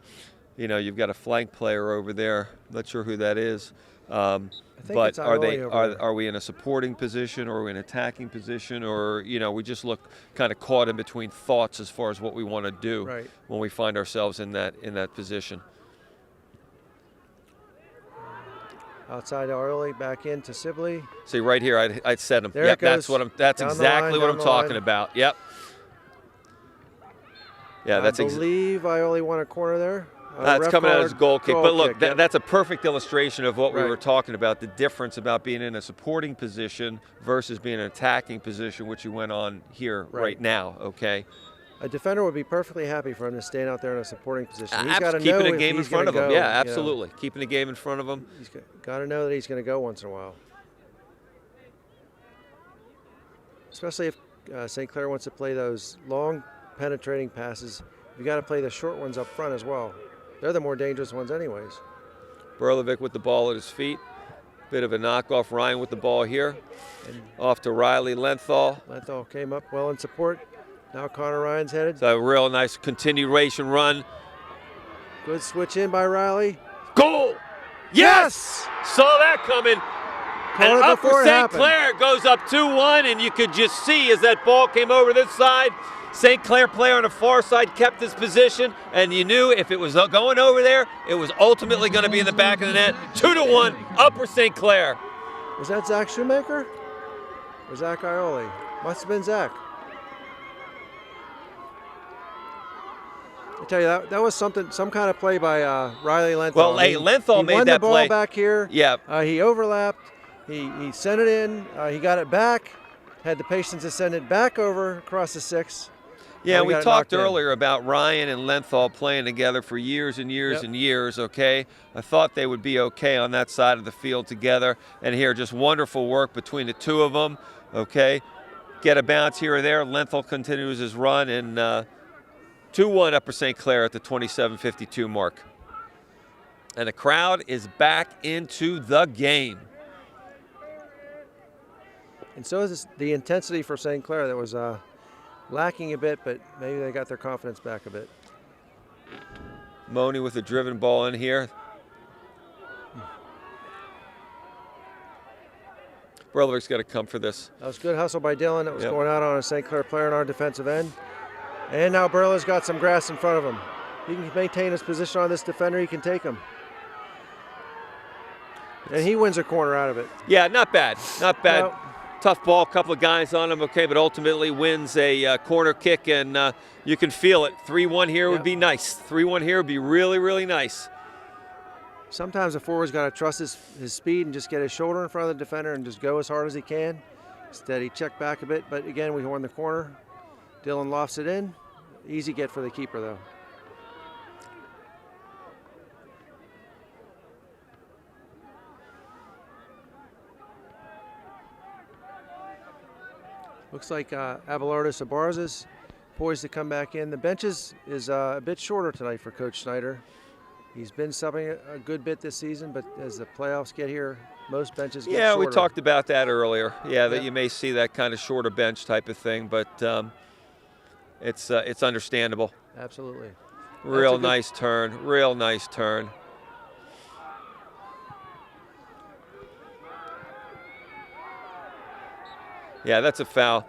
you know you've got a flank player over there. Not sure who that is, but are we in a supporting position, or are we in an attacking position, or you know we just look kind of caught in between thoughts as far as what we want to do when we find ourselves in that position. Outside early, back into Sibley. See right here, I'd set him. There That's exactly what I'm talking about. Yep. Yeah, I believe Ioli won a corner there. That's coming out as a goal kick. But look, that's a perfect illustration of what we were talking about, the difference about being in a supporting position versus being in an attacking position, which you went on here right now, okay? A defender would be perfectly happy for him to stand out there in a supporting position. He's got to know keeping a game in front of him. Yeah, absolutely. You know, keeping a game in front of him. He's got to know that he's going to go once in a while. Especially if St. Clair wants to play those long penetrating passes, you got to play the short ones up front as well. They're the more dangerous ones anyways. Berlovic with the ball at his feet. Bit of a knockoff. Ryan with the ball here. And off to Riley Lenthal. Lenthal came up well in support. Now Connor Ryan's headed. So a real nice continuation run. Good switch in by Riley. Goal! Yes! Saw that coming. And Upper St. Clair goes up 2-1, and you could just see as that ball came over this side, St. Clair player on the far side kept his position, and you knew if it was going over there, it was ultimately going to be in the back of the net. 2-1, Upper St. Clair. Was that Zach Shoemaker? Or Zach Ioli? Must have been Zach. I tell you, that was some kind of play by Riley Lenthal. Well, hey, Lenthal made that play. He won the ball back here. Yeah. He overlapped. He sent it in. He got it back. Had the patience to send it back over across the 6. Yeah, we we got it talked knocked in. earlier about Ryan and Lenthal playing together for years and years Yep. and years, okay? I thought they would be okay on that side of the field together. And here, just wonderful work between the two of them, okay? Get a bounce here or there. Lenthal continues his run, and 2-1 Upper St. Clair at the 27:52 mark. And the crowd is back into the game. And so is the intensity for St. Clair that was lacking a bit, but maybe they got their confidence back a bit. Money with a driven ball in here. Berlevick's got to come for this. That was good hustle by Dylan. That was Yep. going out on a St. Clair player on our defensive end. And now Burley's got some grass in front of him. He can maintain his position on this defender. He can take him. And he wins a corner out of it. Yeah, not bad. Not bad. No. Tough ball, couple of guys on him, okay, but ultimately wins a corner kick, and you can feel it. 3-1 here would be nice. 3-1 here would be really, really nice. Sometimes a forward's got to trust his speed and just get his shoulder in front of the defender and just go as hard as he can. Instead, he checked back a bit, but again, we won the corner. Dylan lofts it in. Easy get for the keeper, though. Looks like Abelardo Sabarz is poised to come back in. The benches is a bit shorter tonight for Coach Snyder. He's been subbing a good bit this season, but as the playoffs get here, most benches get shorter. We talked about that earlier. Yeah, that you may see that kind of shorter bench type of thing, but it's understandable. Absolutely. Real nice turn. Real nice turn. Yeah, that's a foul.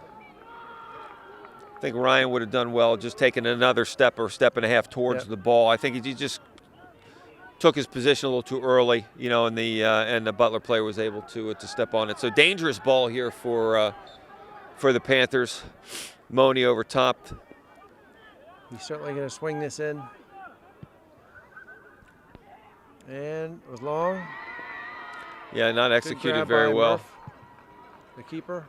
I think Ryan would have done well just taking another step or step and a half towards the ball. I think he just took his position a little too early, you know, and the Butler player was able to step on it. So dangerous ball here for the Panthers. Money over top. He's certainly going to swing this in. And it was long. Yeah, not executed very well. Murph, the keeper.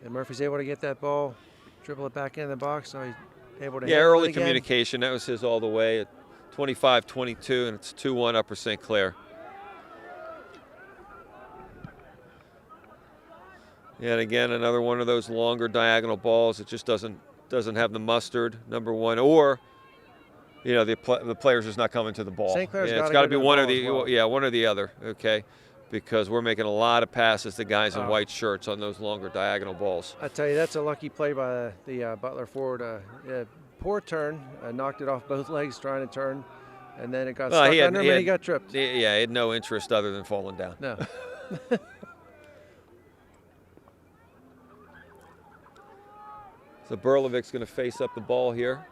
And Murphy's able to get that ball, dribble it back in the box, so he's able to hit early it again. communication. That was his all the way at 25-22, and it's 2-1 Upper St. Clair. And again, another one of those longer diagonal balls. It just doesn't have the mustard, number one, or the player's just not coming to the ball. St. Clair's it's got to be one or the other. Okay. Because we're making a lot of passes to guys in white shirts on those longer diagonal balls. I tell you, that's a lucky play by the Butler forward. Poor turn, knocked it off both legs trying to turn, and then it got stuck under him and he got tripped. Yeah, he had no interest other than falling down. No. So Berlevick's going to face up the ball here.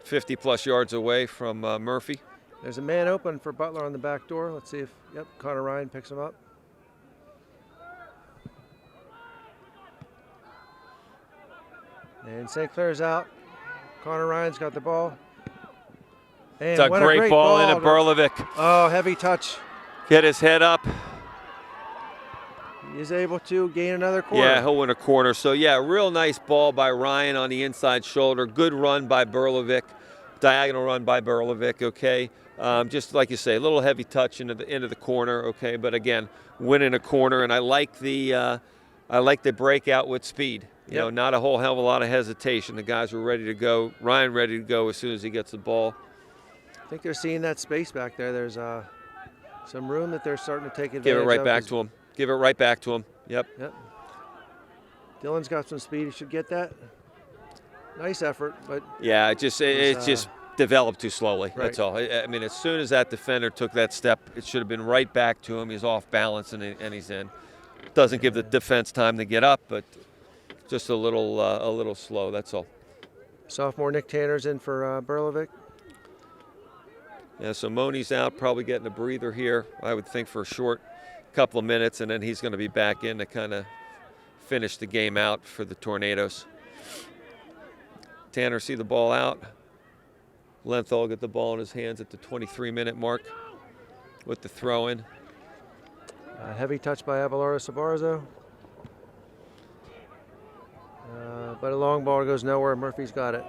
50-plus yards away from Murphy. There's a man open for Butler on the back door. Let's see if, Connor Ryan picks him up. And St. Clair's out. Connor Ryan's got the ball. And it's a great ball into Berlevick. Oh, heavy touch. Get his head up. He is able to gain another corner. Yeah, he'll win a corner. So, real nice ball by Ryan on the inside shoulder. Good run by Berlevick. Diagonal run by Berlevick, okay. Just like you say, a little heavy touch into the corner, okay. But again, winning a corner, and I like the breakout with speed. You know, not a whole hell of a lot of hesitation. The guys were ready to go. Ryan ready to go as soon as he gets the ball. I think they're seeing that space back there. There's some room that they're starting to take advantage of. Give it right back to him. Give it right back to him. Yep. Dylan's got some speed. He should get that. Nice effort, but it just developed too slowly. Right. That's all. I mean, as soon as that defender took that step, it should have been right back to him. He's off balance and he's in. Doesn't give the defense time to get up, but just a little slow. That's all. Sophomore Nick Tanner's in for Berlevick. Yeah, so Money's out, probably getting a breather here, I would think, for a short couple of minutes, and then he's going to be back in to kind of finish the game out for the Tornadoes. Tanner see the ball out. Lenthal will get the ball in his hands at the 23-minute mark with the throw in. Heavy touch by Abelardo Sabarzo. But a long ball goes nowhere. Murphy's got it.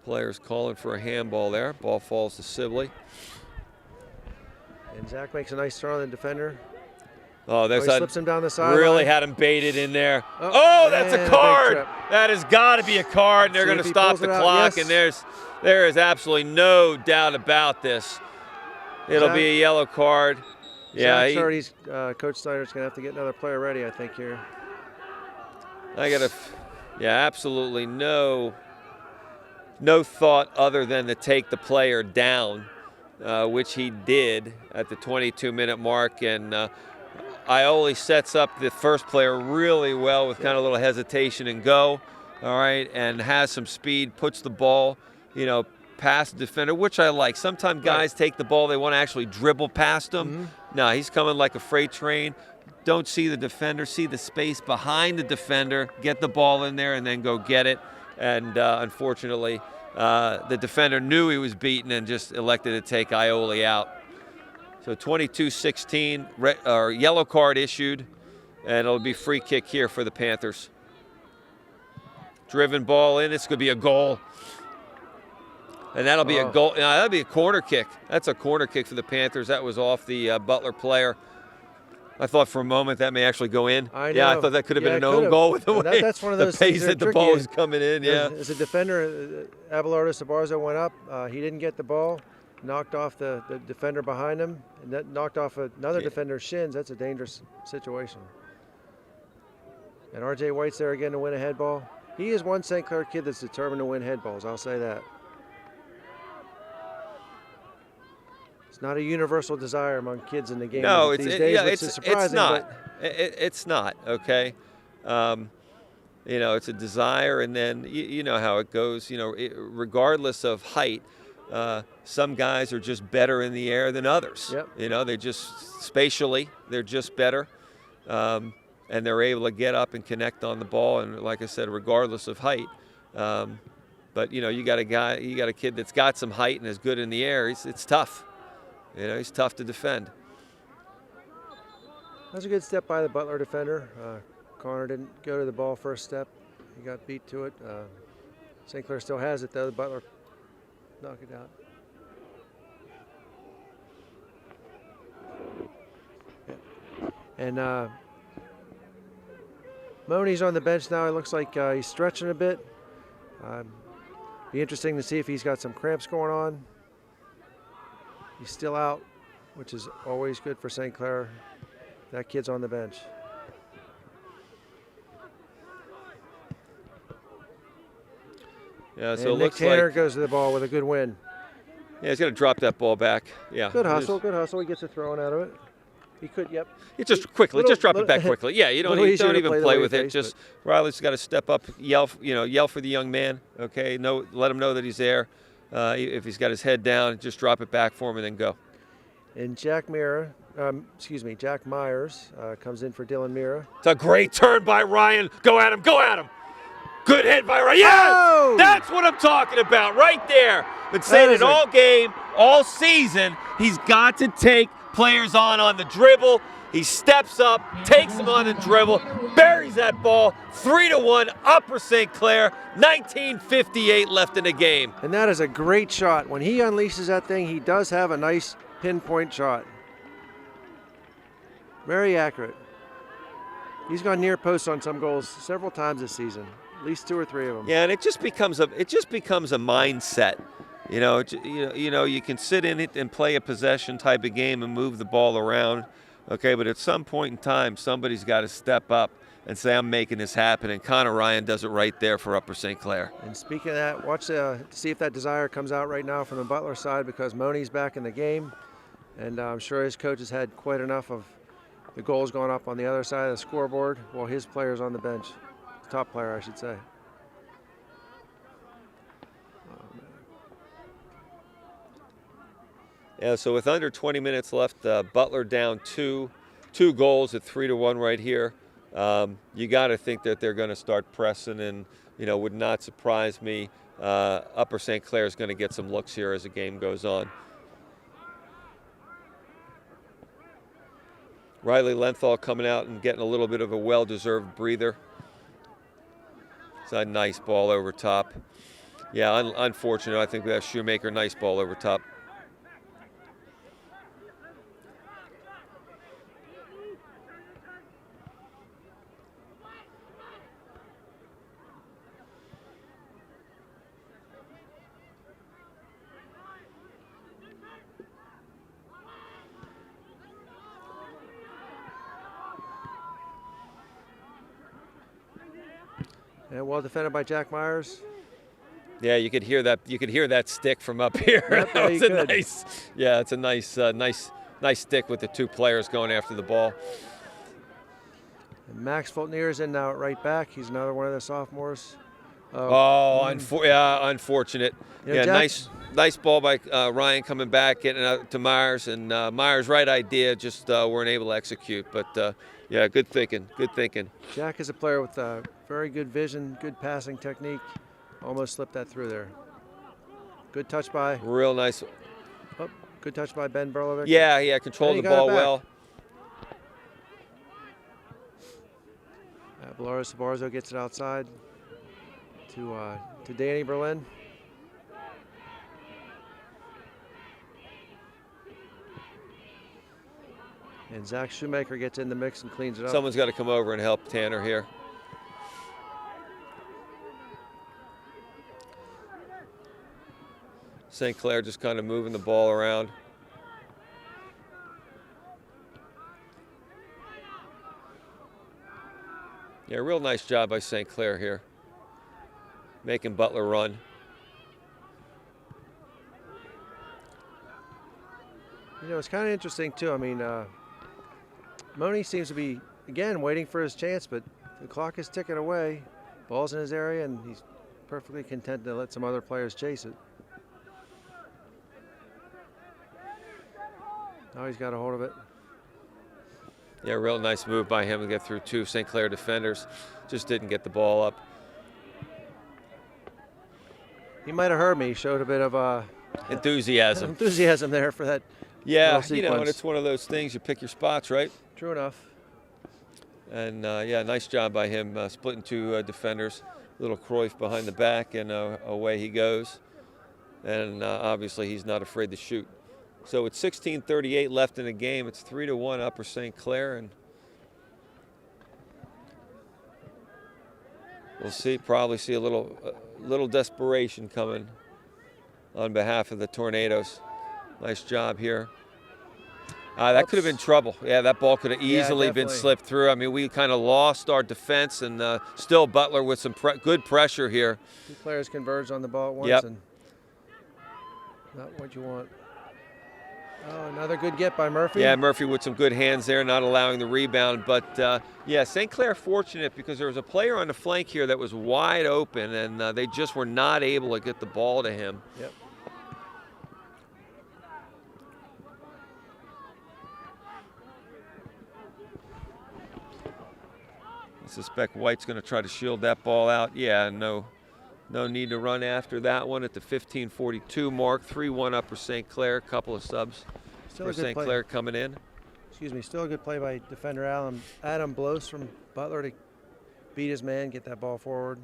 Players calling for a handball there. Ball falls to Sibley. And Zach makes a nice throw on the defender. Oh, there's he slips him down the sideline. Really had him baited in there. Oh, that's a card. That has got to be a card. And they're going to stop the clock. Yes. And there is absolutely no doubt about this. It'll be a yellow card. Yeah, Coach Snyder's going to have to get another player ready, I think, here. Absolutely no thought other than to take the player down, which he did at the 22-minute mark. And Ioli sets up the first player really well with kind of a little hesitation and go, all right, and has some speed, puts the ball, past the defender, which I like. Sometimes guys take the ball, they want to actually dribble past him. Mm-hmm. No, he's coming like a freight train. Don't see the defender, see the space behind the defender, get the ball in there, and then go get it. And unfortunately, the defender knew he was beaten and just elected to take Ioli out. So 22-16, yellow card issued, and it'll be free kick here for the Panthers. Driven ball in, this could be a goal. And that'll be a goal. That'll be a corner kick. That's a corner kick for the Panthers. That was off the Butler player. I thought for a moment that may actually go in. I know. Yeah, I thought that could have been an own goal with the way that's one of those the pace that the ball was coming in. Yeah. As a defender, Abelardo Sabarzo went up. He didn't get the ball, knocked off the defender behind him, and that knocked off another defender's shins. That's a dangerous situation. And R.J. White's there again to win a head ball. He is one St. Clair kid that's determined to win head balls. I'll say that. It's not a universal desire among kids in the game these days, which is surprising. It's not. It's not, okay? It's a desire, and then you know how it goes. Regardless of height, some guys are just better in the air than others. Yep. They just spatially, they're just better, and they're able to get up and connect on the ball. And like I said, regardless of height. But you got a kid that's got some height and is good in the air. It's tough. He's tough to defend. That's a good step by the Butler defender. Connor didn't go to the ball first step. He got beat to it. St. Clair still has it, though. The Butler knocked it out. Yeah. And Money's on the bench now. It looks like he's stretching a bit. Be interesting to see if he's got some cramps going on. He's still out, which is always good for St. Clair. That kid's on the bench. Yeah, so and it looks Nick Tanner like goes to the ball with a good win. Yeah, he's going to drop that ball back. Yeah. Good hustle. He gets a throw in out of it. He could, yep. You just drop it back quickly. Yeah, you don't even play with it. Just Riley's got to step up, yell for the young man. Okay, let him know that he's there. If he's got his head down, just drop it back for him and then go. And Jack Myers comes in for Dylan Mira. It's a great turn by Ryan. Go at him. Good hit by Ryan. Yes! Oh! That's what I'm talking about right there. Been saying it all game, all season. He's got to take players on the dribble. He steps up, takes them on the dribble, buries that ball, 3-1, Upper St. Clair, 19:58 left in the game. And that is a great shot. When he unleashes that thing, he does have a nice pinpoint shot. Very accurate. He's gone near post on some goals several times this season, at least 2 or 3 of them. Yeah, and it just becomes a mindset. You can sit in it and play a possession type of game and move the ball around. Okay, but at some point in time, somebody's got to step up and say, I'm making this happen. And Connor Ryan does it right there for Upper St. Clair. And speaking of that, watch see if that desire comes out right now from the Butler side, because Money's back in the game. And I'm sure his coach has had quite enough of the goals going up on the other side of the scoreboard while his player's on the bench. Top player, I should say. Yeah, so with under 20 minutes left, Butler down two goals at 3-1 right here. You got to think that they're going to start pressing, and would not surprise me. Upper St. Clair is going to get some looks here as the game goes on. Riley Lenthal coming out and getting a little bit of a well-deserved breather. It's a nice ball over top. Yeah, unfortunate. I think we have Shoemaker, nice ball over top. And well defended by Jack Myers. Yeah, you could hear that. You could hear that stick from up here. Yep, That was you a could. nice. Yeah, it's a nice stick with the two players going after the ball. And Max Fultnier's in now at right back. He's another one of the sophomores. Unfortunate. Yeah, Jack, nice ball by Ryan coming back, getting out to Myers, and Myers' right idea, just weren't able to execute. But yeah, good thinking. Jack is a player with very good vision, good passing technique. Almost slipped that through there. Good touch by. Real nice. Oh, good touch by Ben Berlovic. Yeah, controlled the ball well. Valerio Sabarzo gets it outside to Danny Berlin. And Zach Shoemaker gets in the mix and cleans it up. Someone's got to come over and help Tanner here. St. Clair just kind of moving the ball around. Yeah, real nice job by St. Clair here, making Butler run. It's kind of interesting too. I mean, Moni seems to be, again, waiting for his chance, but the clock is ticking away. Ball's in his area, and he's perfectly content to let some other players chase it. Now he's got a hold of it. Yeah, real nice move by him to get through two St. Clair defenders. Just didn't get the ball up. He might have heard me. He showed a bit of enthusiasm there for that. Yeah, and it's one of those things, you pick your spots, right? True enough. And yeah, nice job by him splitting two defenders. Little Cruyff behind the back, and away he goes. And obviously he's not afraid to shoot. So it's 16:38 left in the game. It's 3-1 Upper St. Clair, and we'll probably see a little desperation coming on behalf of the Tornadoes. Nice job here. That could have been trouble. Yeah, that ball could have easily been slipped through. I mean, we kind of lost our defense, and still Butler with some good pressure here. Two players converged on the ball at once, Yep. and not what you want. Oh, another good get by Murphy. Yeah, Murphy with some good hands there, not allowing the rebound. But, yeah, St. Clair fortunate because there was a player on the flank here that was wide open, and they just were not able to get the ball to him. Yep. I suspect White's going to try to shield that ball out. Yeah, no need to run after that one at the 15:42 mark. 3-1 Upper St. Clair. A couple of subs for St. Clair coming in. Excuse me, still a good play by defender Adam Blows from Butler to beat his man, get that ball forward.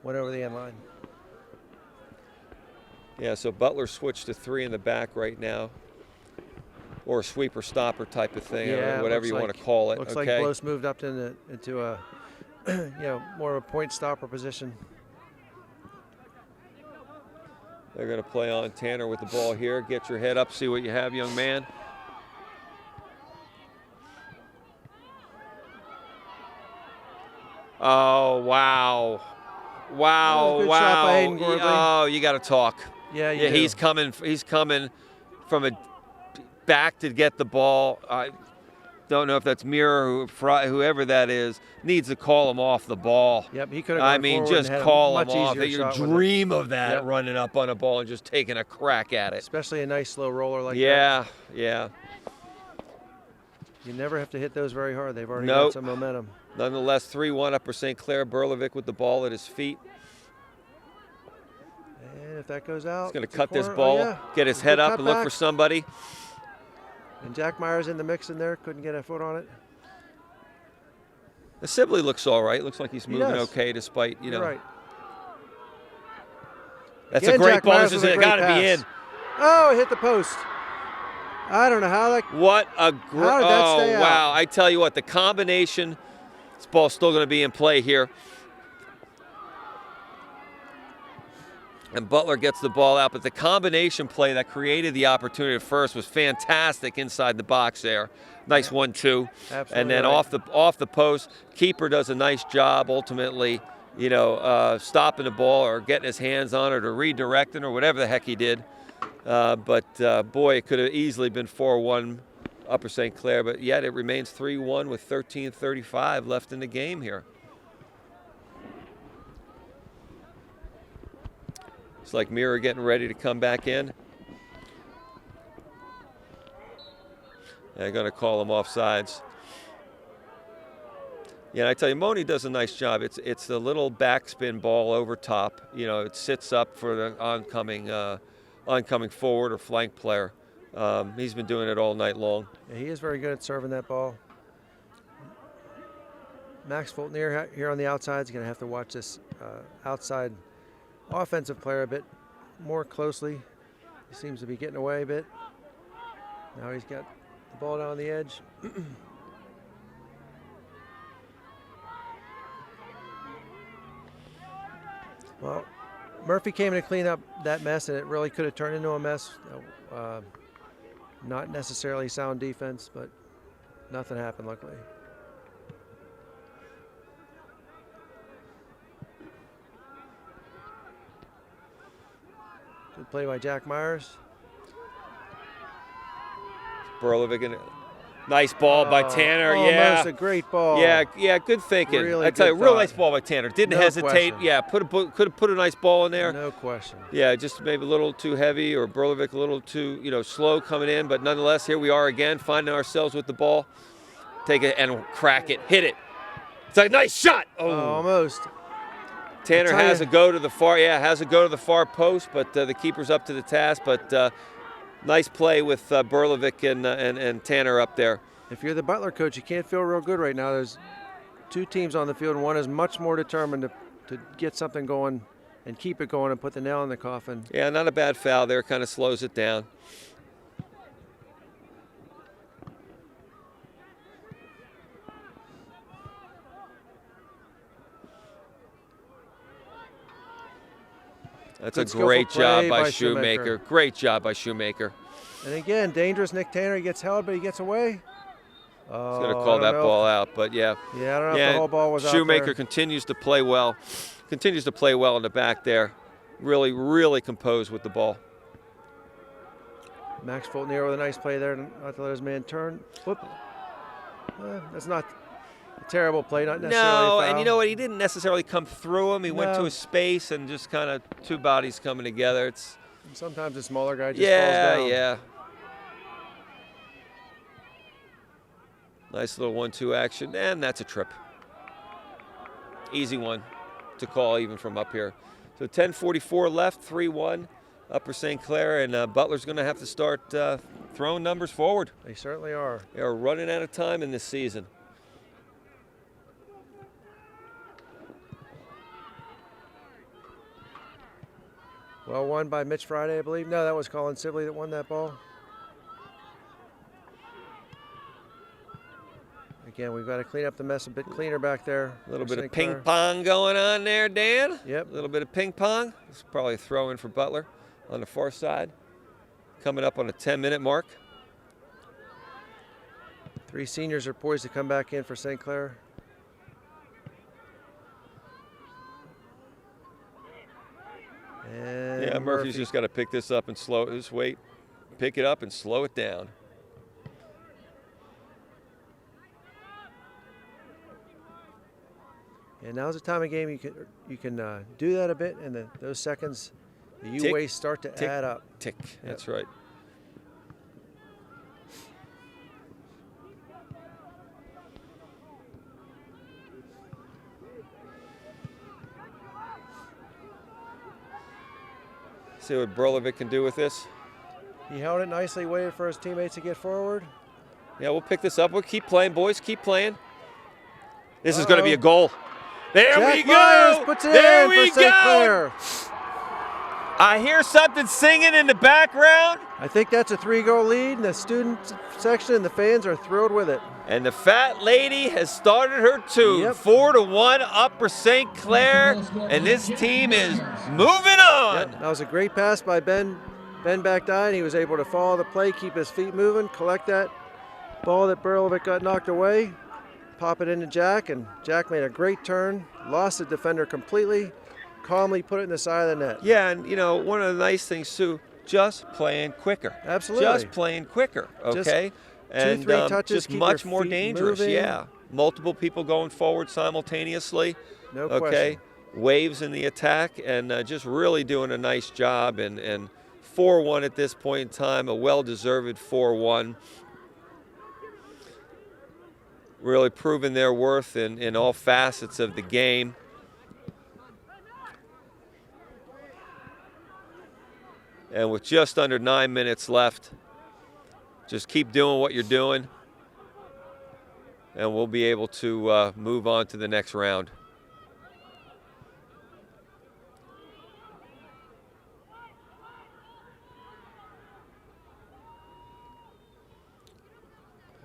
Went over the end line. Yeah, so Butler switched to three in the back right now. Or a sweeper stopper type of thing, or whatever you want to call it. Looks like Blows moved up into a more of a point stopper position. They're going to play on Tanner with the ball here. Get your head up, see what you have, young man. Oh, wow. Wow. Shot by Hayden Gordley. Oh, you got to talk. Yeah, you do. He's coming from a back to get the ball. don't know if that's Mirror or whoever that is, needs to call him off the ball. Yep, he could have. I mean, just call him off. You dream of that, running up on a ball and just taking a crack at it. Especially a nice slow roller like that. Yeah, yeah. You never have to hit those very hard. They've already got some momentum. Nonetheless, 3-1 Upper St. Clair. Burlevic with the ball at his feet. And if that goes out, he's going to cut this ball, get his head up and look for somebody. And Jack Myers in the mix in there. Couldn't get a foot on it. The Sibley looks all right. Looks like he's moving okay despite, you know. Right. That's a great ball. It's got to be in. Oh, it hit the post. I don't know how that. What a great. How did that stay out? Wow. I tell you what, the combination, this ball's still going to be in play here. And Butler gets the ball out, but the combination play that created the opportunity at first was fantastic inside the box there. Nice 1-2. And then off the post, keeper does a nice job ultimately, you know, stopping the ball or getting his hands on it or redirecting or whatever the heck he did. But boy, it could have easily been 4-1 Upper St. Clair, but yet it remains 3-1 with 13:35 left in the game here. It's like Mirror getting ready to come back in. They're going to call him offsides. Yeah, I tell you, Moni does a nice job. It's the little backspin ball over top. You know, it sits up for the oncoming forward or flank player. He's been doing it all night long. Yeah, he is very good at serving that ball. Max Fultner here on the outside is going to have to watch this outside offensive player a bit more closely. He seems to be getting away a bit. Now he's got the ball down the edge. Well, Murphy came in to clean up that mess, and it really could have turned into a mess. Not necessarily sound defense, but nothing happened, luckily. Good play by Jack Myers. Burlevic, nice ball by Tanner. Almost a great ball. Yeah, good thinking. Really I tell you, good real thought. nice ball by Tanner. Didn't No hesitate. question. Yeah, could have put a nice ball in there. No question. Yeah, just maybe a little too heavy, or Burlevic a little too, you know, slow coming in. But nonetheless, here we are again, finding ourselves with the ball. Take it and crack it, hit it. It's a nice shot. Oh, almost. Tanner has a go to the far post, but the keeper's up to the task. But nice play with Burlevic and Tanner up there. If you're the Butler coach, you can't feel real good right now. There's two teams on the field, and one is much more determined to get something going and keep it going and put the nail in the coffin. Yeah, not a bad foul there. Kind of slows it down. That's a great job by Shoemaker. Great job by Shoemaker. And again, dangerous Nick Tanner. He gets held, but he gets away. He's going to call that ball out, but yeah. Yeah, I don't know if the whole ball was out there. Shoemaker continues to play well. Continues to play well in the back there. Really, really composed with the ball. Max Fultner with a nice play there. Not to let his man turn. Whoop. That's not a terrible play, not necessarily a foul. And you know what? He didn't necessarily come through him. He went to his space and just kind of two bodies coming together. Sometimes a smaller guy just falls down. Yeah. Nice little 1-2 action, and that's a trip. Easy one to call even from up here. So 10:44 left, 3-1 Upper St. Clair, and Butler's going to have to start throwing numbers forward. They certainly are. They're running out of time in this season. Well won by Mitch Friday, I believe. No, that was Colin Sibley that won that ball. Again, we've got to clean up the mess a bit cleaner back there. A little bit of ping pong going on there, Dan. Yep. A little bit of ping pong. It's probably a throw in for Butler on the far side. Coming up on a 10-minute mark. Three seniors are poised to come back in for St. Clair. And yeah, Murphy's just got to pick this up and pick it up and slow it down. And now's the time of game you can do that a bit, and those seconds that you Tick, waste start to tick, add up. Tick. Yep. That's right. See what Burlevic can do with this. He held it nicely, waited for his teammates to get forward. Yeah, we'll pick this up. We'll keep playing, boys. Keep playing. This is going to be a goal. There Jack we Myers go. puts it there in we for St. go. Clair. I hear something singing in the background. I think that's a 3-goal lead in the student section, and the fans are thrilled with it. And the fat lady has started her tune. Yep. 4-1 up for St. Clair, and this team is moving on. Yep. That was a great pass by Ben Backdine. He was able to follow the play, keep his feet moving, collect that ball that Burlevic got knocked away, pop it into Jack, and Jack made a great turn, lost the defender completely, calmly put it in the side of the net. Yeah, and you know, one of the nice things too, just playing quicker. Absolutely. Just playing quicker, okay? Just 2-3 touches, just keep much your more feet dangerous, moving. yeah. Multiple people going forward simultaneously. No okay? question. Waves in the attack, and just really doing a nice job, and 4-1 at this point in time, a well-deserved 4-1. Really proving their worth in all facets of the game. And with just under 9 minutes left, just keep doing what you're doing, and we'll be able to move on to the next round.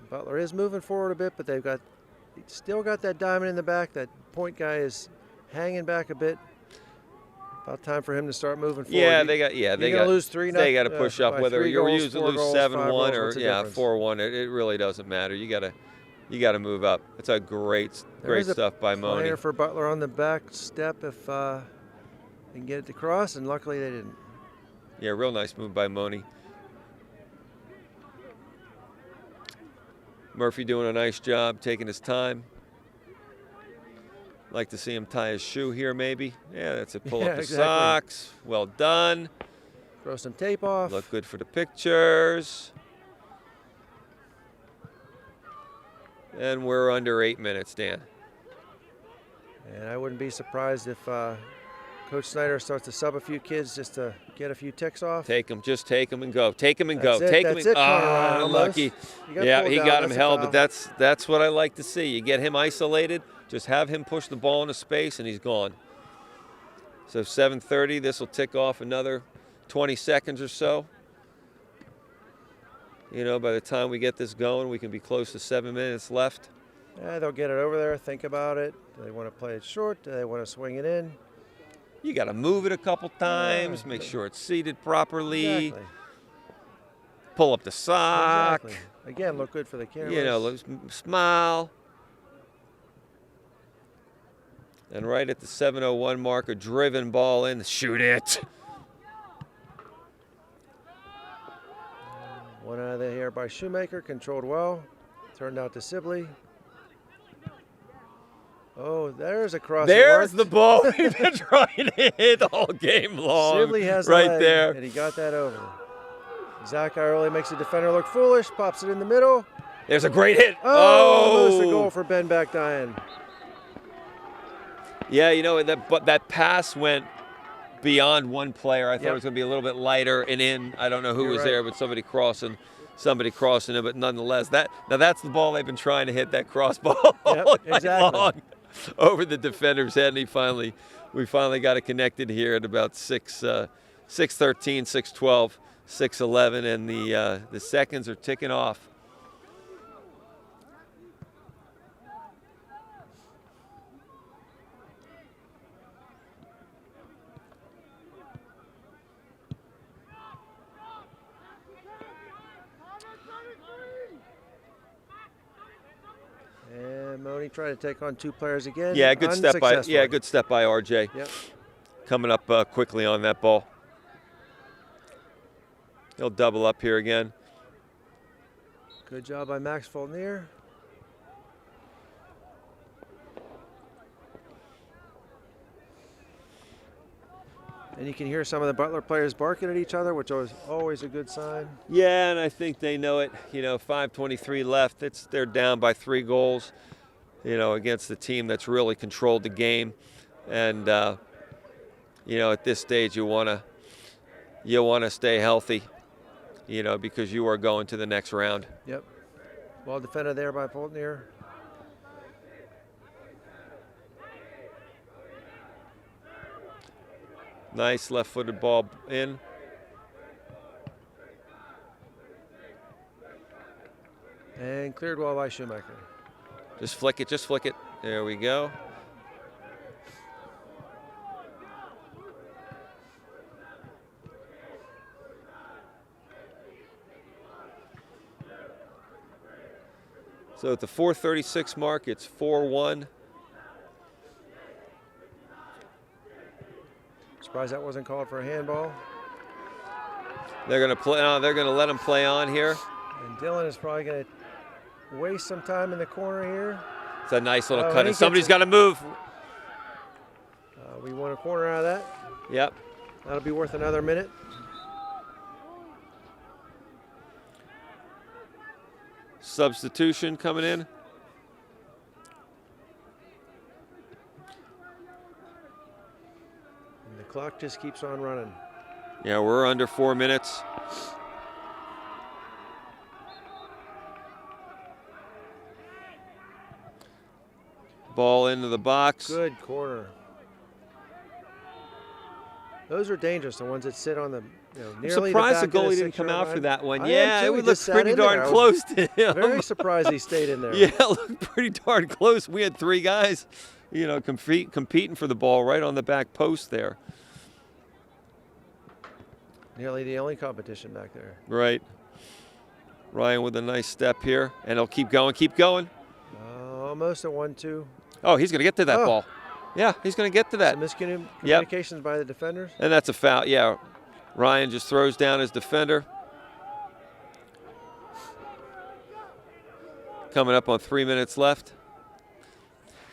Butler is moving forward a bit, but they've still got that diamond in the back. That point guy is hanging back a bit. About time for him to start moving forward. Yeah, they got lose 3-0. They got to push up, by whether 3 you're goals, using 4 lose goals, 7-1 5 goals, or what's the yeah difference? 4-1. It really doesn't matter. You got to move up. It's a great stuff by Moni. Player for Butler on the back step if they can get it to cross, and luckily they didn't. Yeah, real nice move by Moni. Murphy doing a nice job, taking his time. Like to see him tie his shoe here, maybe. Yeah, that's it. Pull up the exactly. socks. Well done. Throw some tape off. Look good for the pictures. And we're under 8 minutes, Dan. And I wouldn't be surprised if Coach Snyder starts to sub a few kids just to get a few ticks off. Just take them and go. Take them and go. That's it, Take that's them and it, Ryan, almost. unlucky. Yeah, he got him held, but that's what I like to see. You get him isolated, just have him push the ball into space, and he's gone. So 7:30, this will tick off another 20 seconds or so. You know, by the time we get this going, we can be close to 7 minutes left. Yeah, they'll get it over there, think about it. Do they want to play it short? Do they want to swing it in? You got to move it a couple times, make sure it's seated properly. Exactly. Pull up the sock. Exactly. Again, look good for the cameras. You know, smile. And right at the 7:01 mark, a driven ball in. Shoot it. One out of the air by Shoemaker, controlled well. Turned out to Sibley. Oh, there's a cross. There's the ball we've been trying to hit all game long. Sibley has right the leg, there. and he got that over. Zach Ioli makes the defender look foolish, pops it in the middle. There's a great hit. Almost a goal for Ben Backdine. Yeah, you know, that pass went beyond one player. I thought it was going to be a little bit lighter and in. I don't know who was there, but somebody crossing it. But nonetheless, that's the ball they've been trying to hit, that cross ball all night long over the defender's head. And we finally got it connected here at about 6:13, 6:12, 6:11, and the seconds are ticking off. And Moni tried to take on 2 players again. Yeah, good step by RJ. Yep. Coming up quickly on that ball. He'll double up here again. Good job by Max Fournier. And you can hear some of the Butler players barking at each other, which is always a good sign. Yeah, and I think they know it. 5:23 left. They're down by 3 goals, against the team that's really controlled the game. And, at this stage you want to stay healthy, because you are going to the next round. Yep. Well defended there by Poltnier. Nice left-footed ball in. And cleared well by Schumacher. Just flick it. There we go. So at the 4:36 mark, it's 4-1. Surprised that wasn't called for a handball. They're going to play. They're going to let him play on here. And Dylan is probably going to waste some time in the corner here. It's a nice little Oh, cut. he And somebody's gets got to move. We won a corner out of that. Yep. That'll be worth another minute. Substitution coming in. And the clock just keeps on running. Yeah, we're under 4 minutes. Ball into the box. Good corner. Those are dangerous, the ones that sit on the, I'm nearly surprised the the back of goalie didn't come six-yard out line. for that one. I am Yeah, too. it He would just look sat pretty in there. darn I was close to him. Very surprised he stayed in there. Yeah, it looked pretty darn close. We had 3 guys, competing for the ball right on the back post there. Nearly the only competition back there. Right. Ryan with a nice step here, and he'll keep going. Almost a 1-2. Oh, he's going to get to that Oh. ball. Yeah, he's going to get to that. Some miscommunications by the defenders. And that's a foul. Yeah, Ryan just throws down his defender. Coming up on 3 minutes left.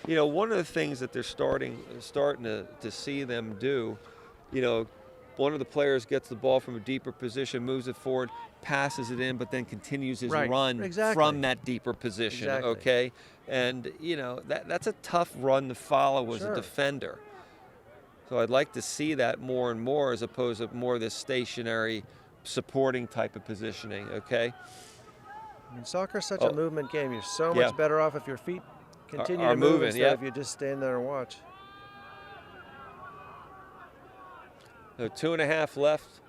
One of the things that they're starting to see them do, one of the players gets the ball from a deeper position, moves it forward, passes it in, but then continues his run from that deeper position, okay? And, that's a tough run to follow as a defender. So I'd like to see that more and more as opposed to more of this stationary supporting type of positioning, okay? And soccer is such a movement game. You're so much better off if your feet continue to move moving, instead of you just stand there and watch. So 2.5 left.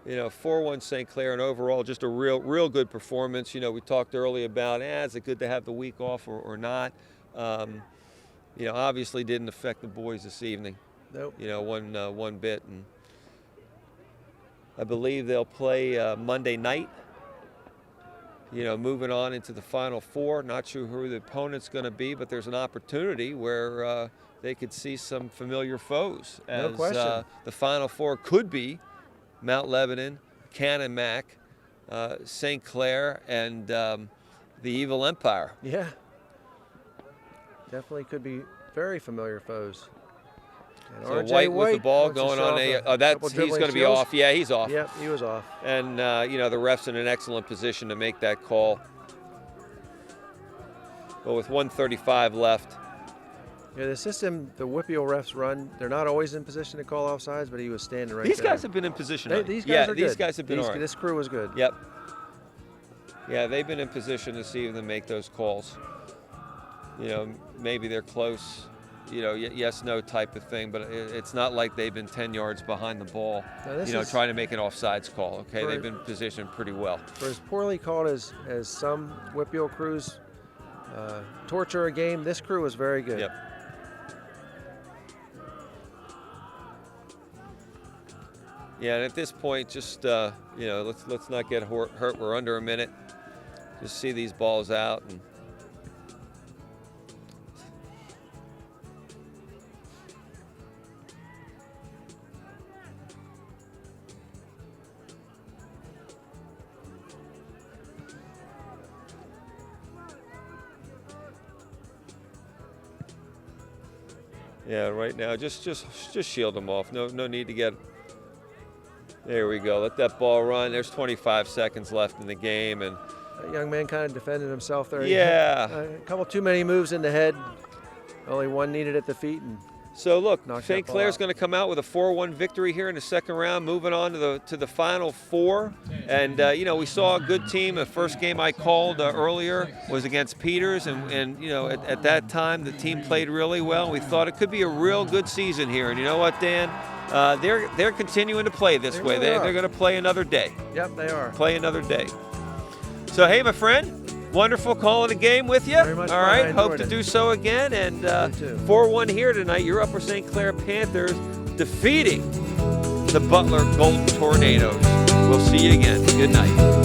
4-1 St. Clair, and overall just a real good performance. We talked earlier about, is it good to have the week off or not? Obviously didn't affect the boys this evening. Nope. One bit. And I believe they'll play Monday night. Moving on into the Final Four. Not sure who the opponent's going to be, but there's an opportunity where they could see some familiar foes. No question. The Final Four could be Mount Lebanon, Cannon Mac, St. Clair, and the Evil Empire. Yeah. Definitely could be very familiar foes. And So RJ White with the ball wants to going show on. off He's going to be off. Yeah, he's off. Yep, he was off. And, the ref's in an excellent position to make that call. But with 1:35 left. Yeah, the system the WPIAL refs run, they're not always in position to call offsides, but he was standing right These there. guys have been in position. These guys are good. These guys have been all right. This crew was good. Yep. Yeah, they've been in position to see them make those calls. Maybe they're close, yes, no type of thing, but it's not like they've been 10 yards behind the ball, trying to make an offsides call, okay? They've been positioned pretty well. For as poorly called as some WPIAL crews torture a game, this crew was very good. Yep. Yeah, and at this point, just let's not get hurt. We're under a minute. Just see these balls out. And Yeah, right now, just shield them off. No need to get. There we go. Let that ball run. There's 25 seconds left in the game, and that young man kind of defended himself there. Yeah. He had a couple too many moves in the head. Only one needed at the feet, and so look, knocked St. that ball Clair's out. going to come out with a 4-1 victory here in the second round, moving on to the final four. And you know, we saw a good team. The first game I called earlier was against Peters, and you know, at that time the team played really well. We thought it could be a real good season here. And you know what, Dan? They're continuing to play this way. They're going to play another day. Yep, they are. Play another day. So hey, my friend. Wonderful calling a game with you. Very much All fun. right, I hope enjoyed to it. do so again. And too. 4-1 here tonight. Your Upper St. Clair Panthers defeating the Butler Golden Tornadoes. We'll see you again. Good night.